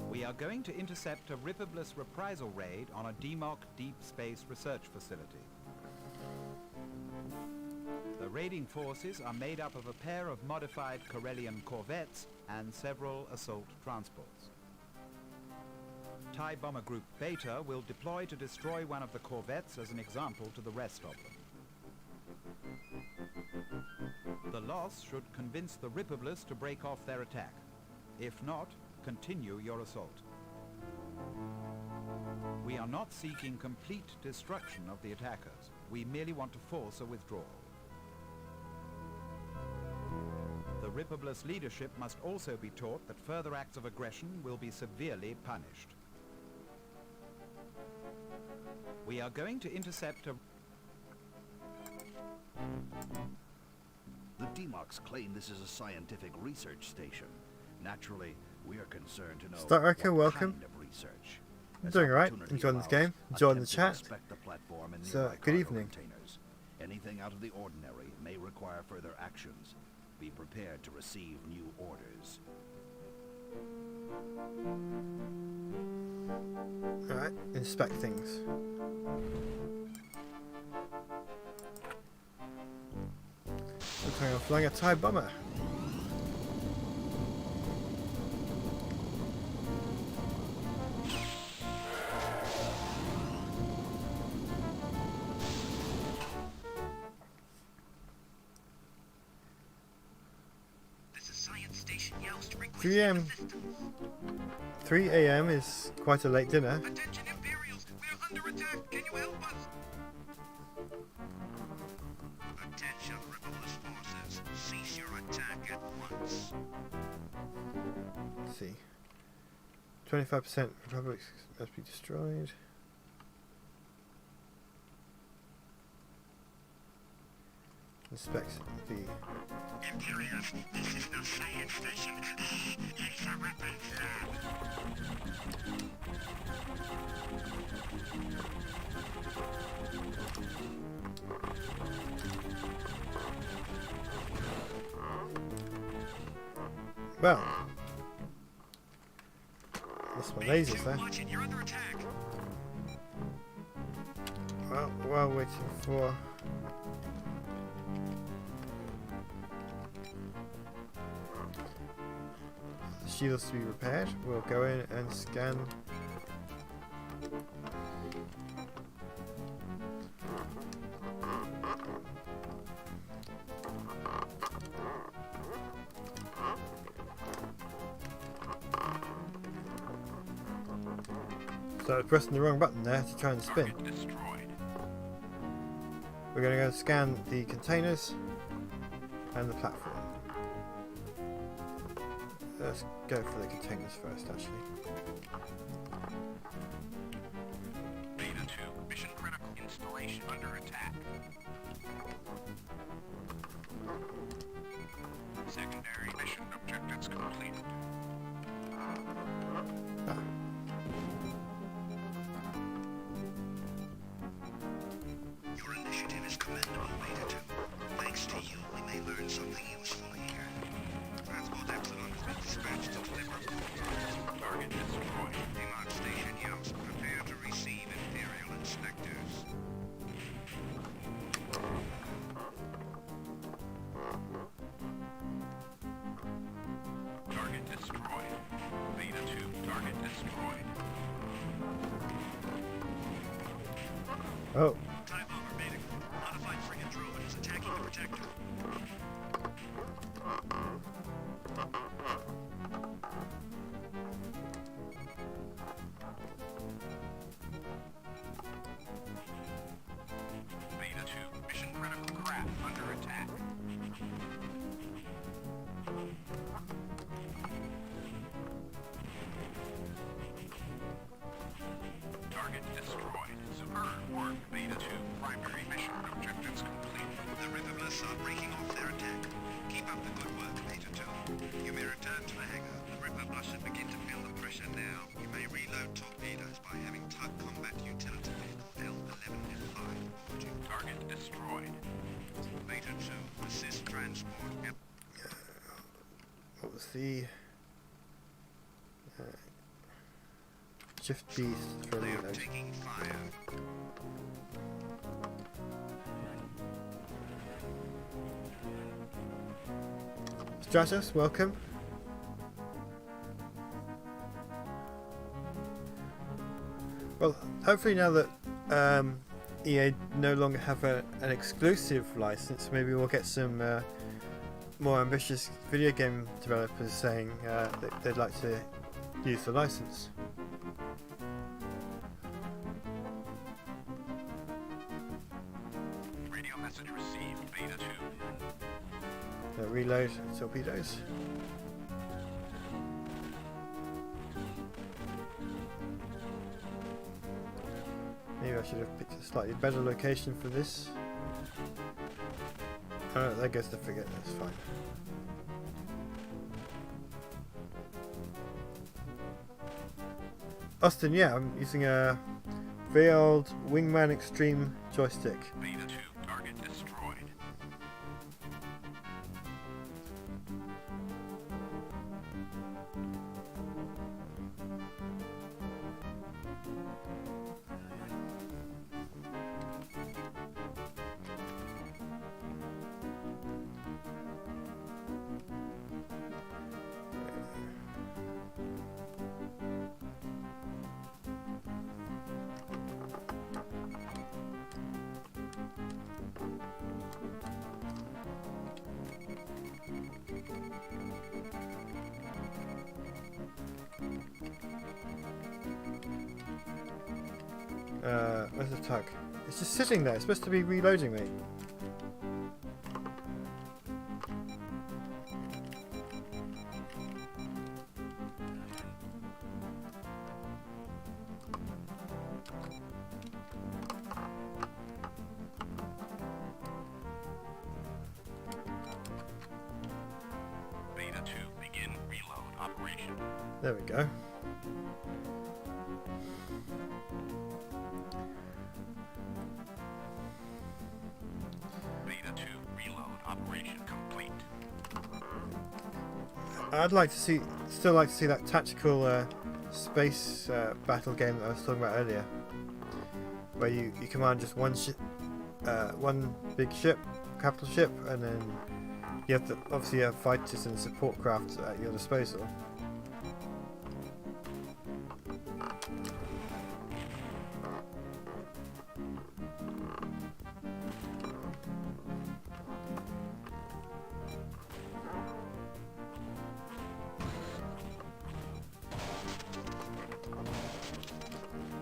We are going to intercept a Rippoblist reprisal raid on a DMOC deep space research facility. The raiding forces are made up of a pair of modified Corellian corvettes and several assault transports. TIE Bomber Group Beta will deploy to destroy one of the corvettes as an example to the rest of them. The loss should convince the Rippoblists to break off their attack. If not, continue your assault. We are not seeking complete destruction of the attackers. We merely want to force a withdrawal. The Rippoblist leadership must also be taught that further acts of aggression will be severely punished. We are going to intercept a... The DMOCs claim this is a scientific research station. Naturally, we are concerned to know Star Echo, what welcome. kind of research. I'm As doing alright, opportunity enjoying this allows, game, enjoying the attempt to chat. inspect the platform and So, nearby good cargo evening. containers. Anything out of the ordinary may require further actions. Be prepared to receive new orders. Alright, inspect things. Looks like I'm flying a TIE bomber. This is Science Station Youst. 3 a.m. 3 a.m. is quite a late dinner. Attention Imperials, we're under attack. Can you help us? Let's see. 25% Republic must be destroyed. Inspect the... Imperials, this is no science station. It's a weapons Well, that's my lasers there. Watch it, you're under attack. Well, while waiting for... the shields to be repaired, we'll go in and scan. So I was pressing the wrong button there to try and spin. We're going to go scan the containers and the platform. Let's go for the containers first, actually. Beta 2, mission critical installation under attack. Secondary mission objectives completed. Your initiative is commendable, Beta 2. Thanks to you, we may learn something useful here. Transport Epsilon has been dispatched to deliver. Target destroyed. Demon Station Yost, prepare to receive Imperial inspectors. Target destroyed. Beta 2, target destroyed. Oh, Time over, Beta. Modified frigate drone is attacking the protector. Beta 2, mission critical craft under attack. Target destroyed. Superb work, Beta 2. Primary mission objectives complete. The Riverbless are breaking off their attack. Keep up the good work, Beta 2. You may return to the hangar. The Riverbless should begin to feel the pressure now. You may reload torpedoes by having tug combat utility vehicle L11F5 aboard you. Target destroyed. Beta 2, assist transport. what was the... Shift B for They are reload. taking fire. Stratos, welcome. Well, hopefully now that EA no longer have an exclusive license, maybe we'll get some more ambitious video game developers saying that they'd like to use the license. Radio message received. Beta 2. Reload torpedoes. Maybe I should have picked a slightly better location for this. Oh, there goes the frigate, that's fine. Austin, yeah, I'm using a very old Wingman Extreme joystick. Beta 2, target destroyed. Where's the tug? It's just sitting there. It's supposed to be reloading me. There we go. Beta 2 reload operation complete. I'd like to see, still like to see that tactical space battle game that I was talking about earlier, where you command just one ship, one big ship, capital ship, and then you have to obviously have fighters and support craft at your disposal.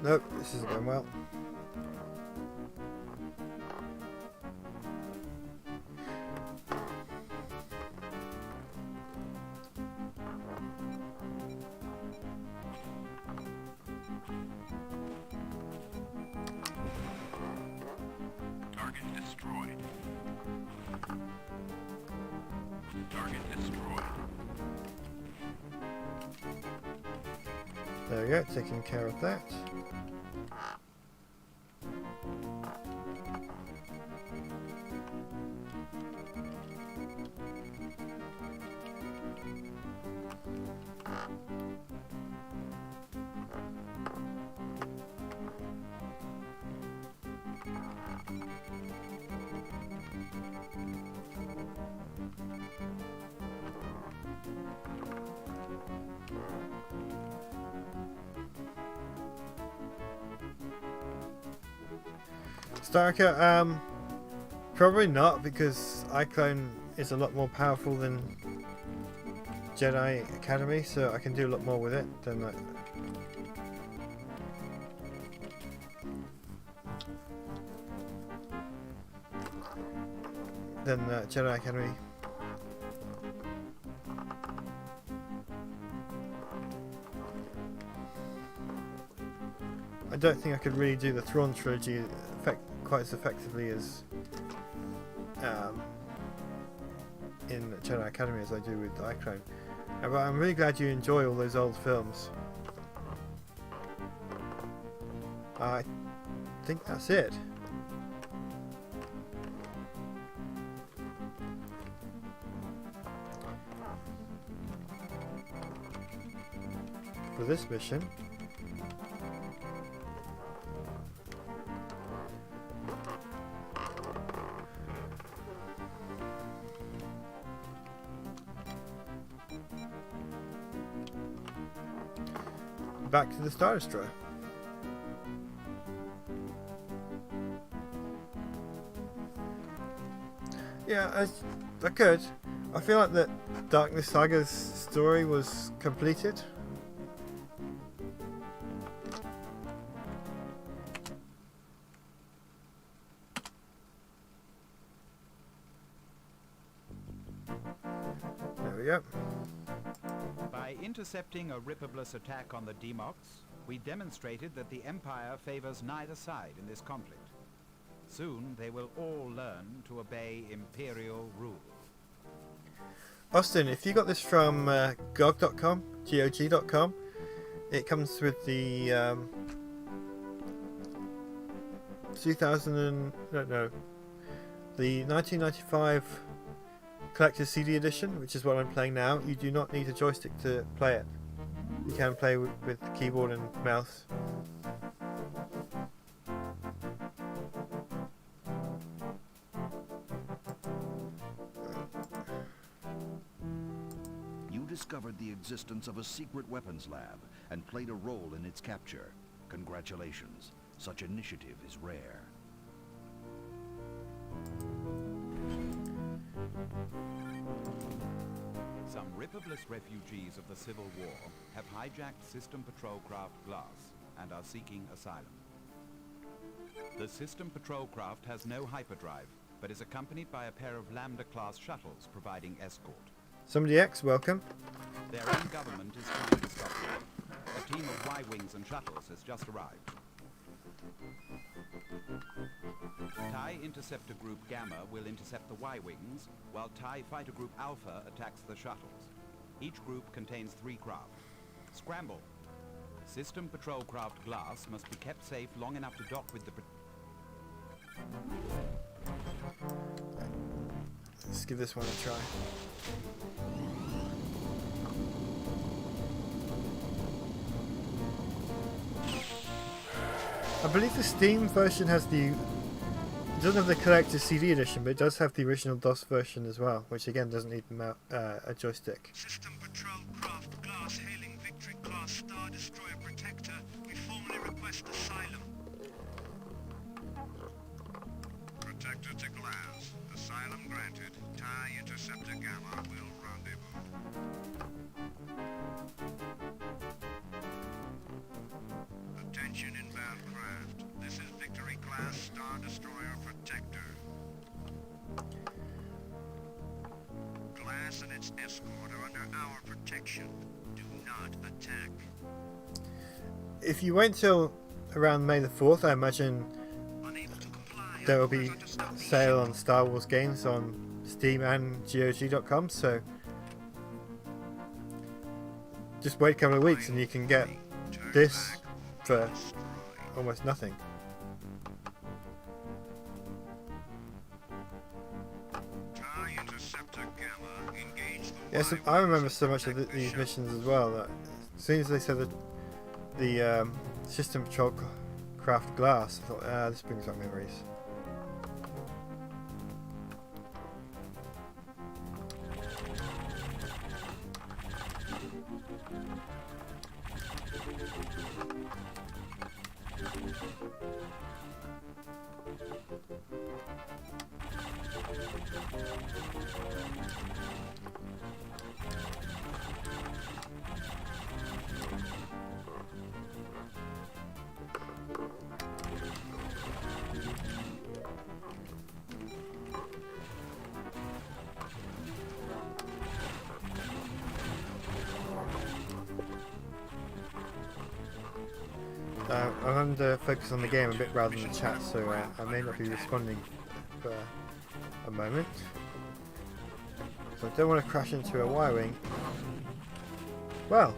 Nope, this isn't going well. Target destroyed. Target destroyed. There we go, taking care of that. Starker, probably not, because iClone is a lot more powerful than Jedi Academy, so I can do a lot more with it than that. Than Jedi Academy. I don't think I could really do the Thrawn trilogy quite as effectively as in Jedi Academy as I do with iClone. But I'm really glad you enjoy all those old films. I think that's it. For this mission. Back to the Star Destroyer. Yeah, I could. I feel like that Darkness Saga's story was completed. There we go. By intercepting a Ripperbless attack on the Demox, we demonstrated that the Empire favors neither side in this conflict. Soon they will all learn to obey Imperial rule. Austin, if you got this from GOG.com, GOG.com, it comes with the 1995 Collector's CD edition, which is what I'm playing now. You do not need a joystick to play it. You can play with keyboard and mouse. You discovered the existence of a secret weapons lab and played a role in its capture. Congratulations. Such initiative is rare. Some Ripperbless refugees of the Civil War have hijacked System Patrol Craft Glass and are seeking asylum. The System Patrol Craft has no hyperdrive, but is accompanied by a pair of Lambda-class shuttles providing escort. Somebody X, welcome. Their own government is trying to stop them. A team of Y-Wings and shuttles has just arrived. TIE Interceptor Group Gamma will intercept the Y-Wings, while TIE Fighter Group Alpha attacks the shuttles. Each group contains 3 craft. Scramble. System patrol craft glass must be kept safe long enough to dock with the... Let's give this one a try. I believe the Steam version has the... It doesn't have the collector's CD edition, but it does have the original DOS version as well, which again doesn't need a joystick. System patrol craft glass hailing Victory class Star Destroyer Protector. We formally request Asylum. Protector to glass. Asylum granted. TIE Interceptor Gamma will rendezvous. Attention inbound craft. This is Victory class Star Destroyer Protector. Glass and its escort are under our protection. Do not attack. If you wait till around May the 4th, I imagine Unable to comply. there will be sale on Star Wars games on Steam and GOG.com, so just wait a couple of weeks and you can get this for almost nothing. TIE Interceptor Gamma engage the Yes, I remember so much of these missions as well that as soon as they said that the System Patrol Craft glass, I thought, this brings back memories. I'm having to focus on the game a bit rather than the chat, so I may not be responding for a moment. So I don't want to crash into a Y-wing. Well,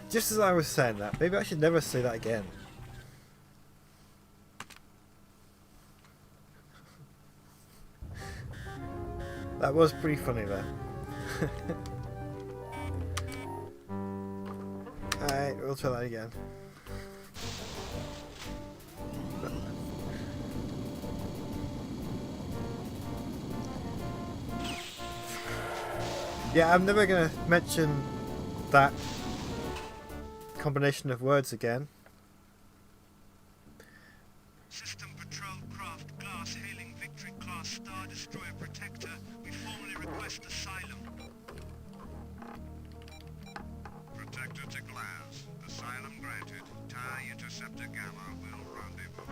just as I was saying that, maybe I should never say that again. That was pretty funny there. Alright, we'll try that again. Yeah, I'm never going to mention that combination of words again. System Patrol Craft glass hailing Victory class Star Destroyer Protector. We formally request Asylum. Protector to glass. Asylum granted. TIE Interceptor Gamma will rendezvous.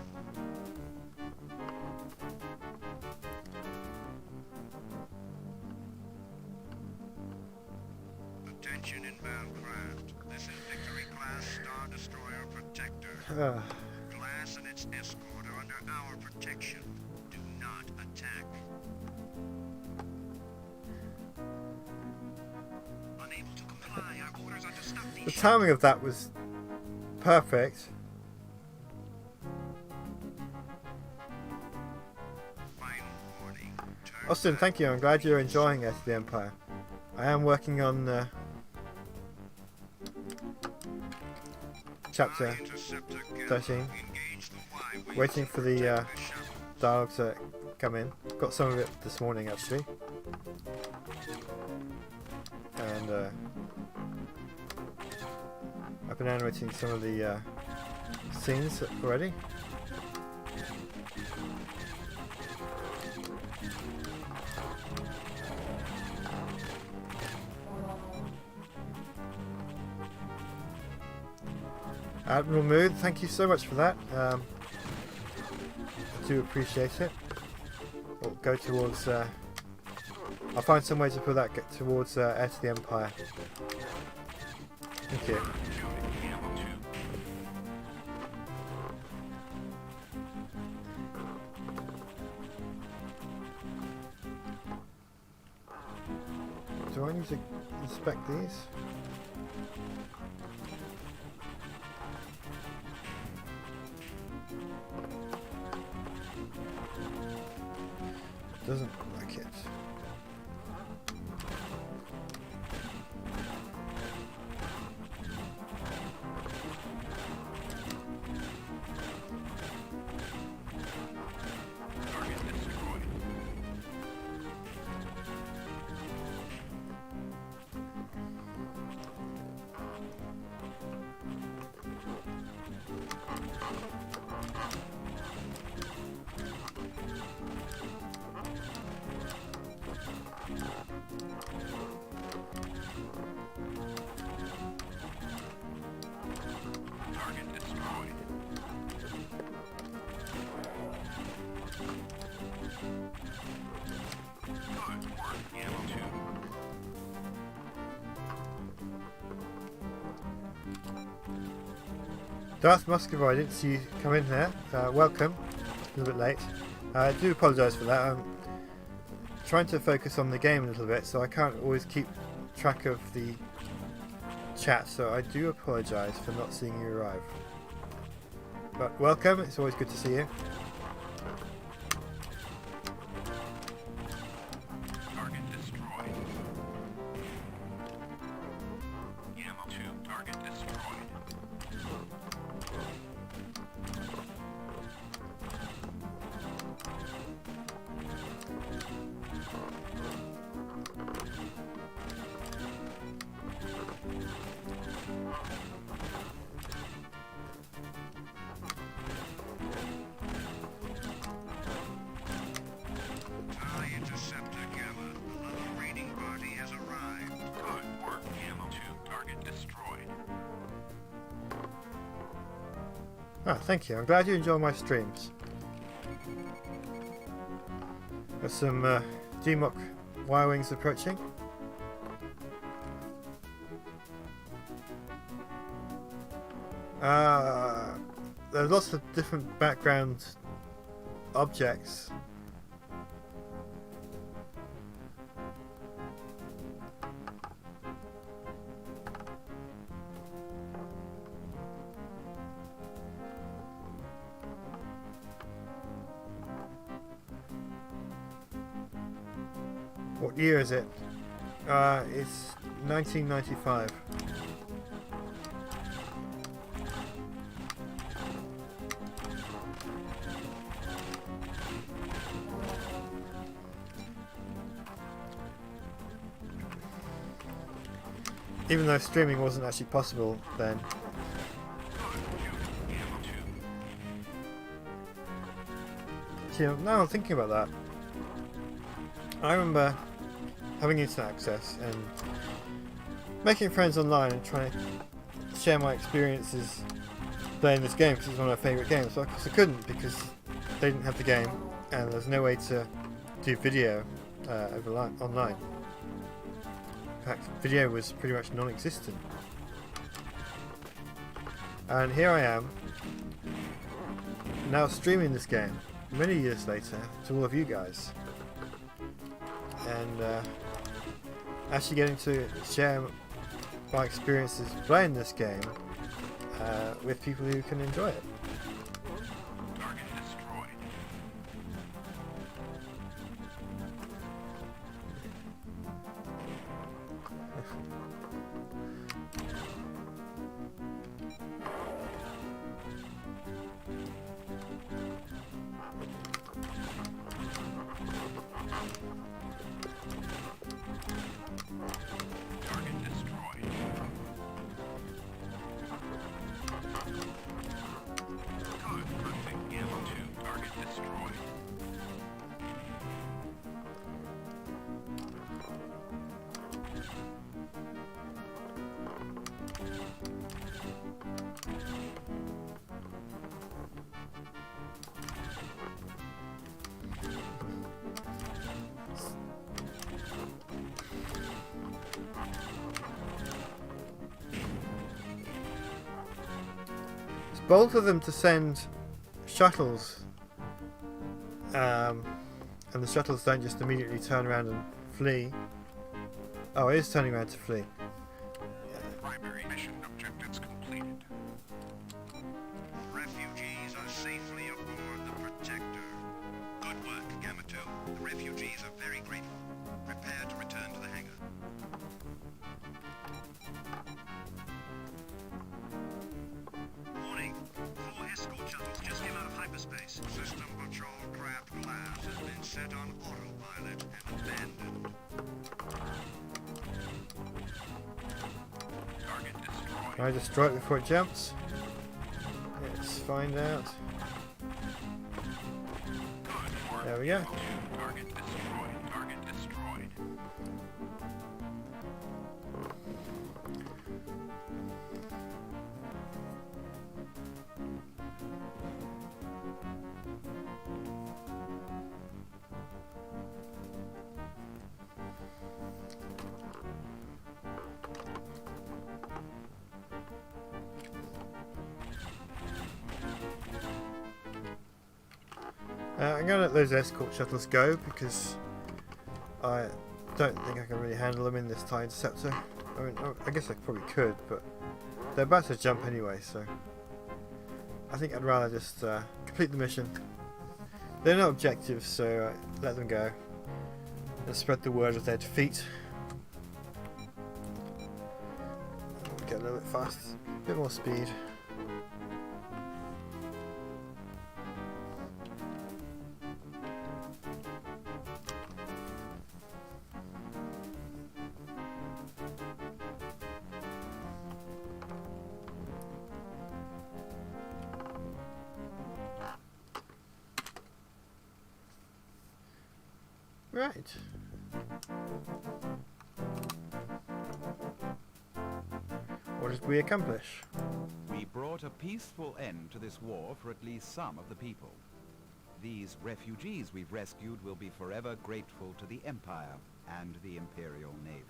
Attention inbound craft. This is Victory class Star Destroyer Protector. Glass and its escort are under our protection. Do not attack. Unable to comply. Our orders are to stop these. The timing of that was perfect. Final warning. Turn Austin, back. thank you. I'm glad you're enjoying Edge of the Empire. I am working on chapter TIE Interceptor Gamma 13. engage the Y-wing. Waiting for the Protect the shuttle. dialogue to come in. Got some of it this morning actually. And I've been animating some of the scenes already. Admiral Mood, thank you so much for that. I do appreciate it. We'll go towards. I'll find some way to put that get towards Heir to the Empire. Thank you. Do I need to inspect these? Doesn't look like it. Darth Muscovy, I didn't see you come in there. Welcome. A little bit late. I do apologise for that. I'm trying to focus on the game a little bit, so I can't always keep track of the chat, so I do apologise for not seeing you arrive. But welcome, it's always good to see you. Target destroyed. Gamma 2 target destroyed. Ah, thank you. I'm glad you enjoy my streams. Got some DMOC Y-Wings approaching. There's lots of different background objects. What year is it? It's 1995. Even though streaming wasn't actually possible then. See, now I'm thinking about that. I remember having internet access and making friends online and trying to share my experiences playing this game because it's one of my favourite games. But of course I couldn't because they didn't have the game and there's no way to do video online. In fact, video was pretty much non-existent. And here I am, now streaming this game many years later to all of you guys. And actually getting to share my experiences playing this game with people who can enjoy it. Target destroyed. Target destroyed. Good. Perfect. Gamma 2 target destroyed. It's bold of them to send shuttles, and the shuttles don't just immediately turn around and flee. Oh, it is turning around to flee. primary mission objectives completed. Refugees are safely aboard the Protector. Good work, Yamato. The refugees are very grateful. Prepare to return to the hangar. Warning. 4 escort shuttles just came out of hyperspace. System patrol craft class has been set on autopilot and abandoned. Target destroyed. Can I destroy it before it jumps? Let's find out. Good work. There we go. Target destroyed. Target destroyed. I'm going to let those escort shuttles go because I don't think I can really handle them in this TIE Interceptor. I mean, I guess I probably could, but they're about to jump anyway, so I think I'd rather just complete the mission. They're not objectives, so let them go and spread the word of their defeat. Get a little bit fast, a bit more speed. Right. What did we accomplish? We brought a peaceful end to this war for at least some of the people. These refugees we've rescued will be forever grateful to the Empire and the Imperial Navy.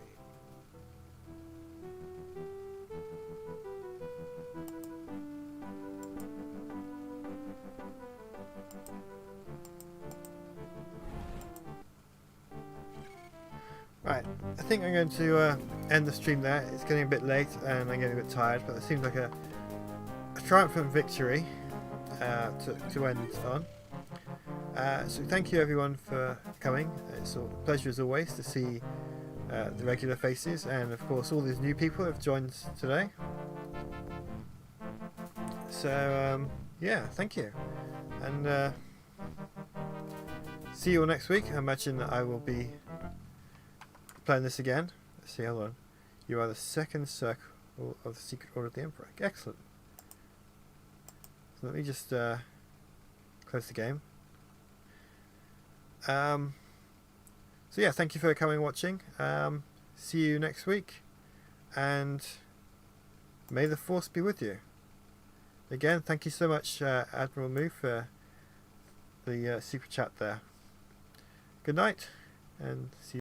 Right, I think I'm going to end the stream there. It's getting a bit late and I'm getting a bit tired, but it seems like a triumphant victory to end on. So thank you everyone for coming. It's a pleasure as always to see the regular faces and of course all these new people who have joined today. So yeah, thank you. And see you all next week. I imagine that I will be playing this again. Let's see, hold on. You are the second circle of the Secret Order of the Emperor. Excellent. So let me just close the game. So yeah, thank you for coming and watching. See you next week, and may the Force be with you. Again, thank you so much, Admiral Moo, for the super chat there. Good night, and see you.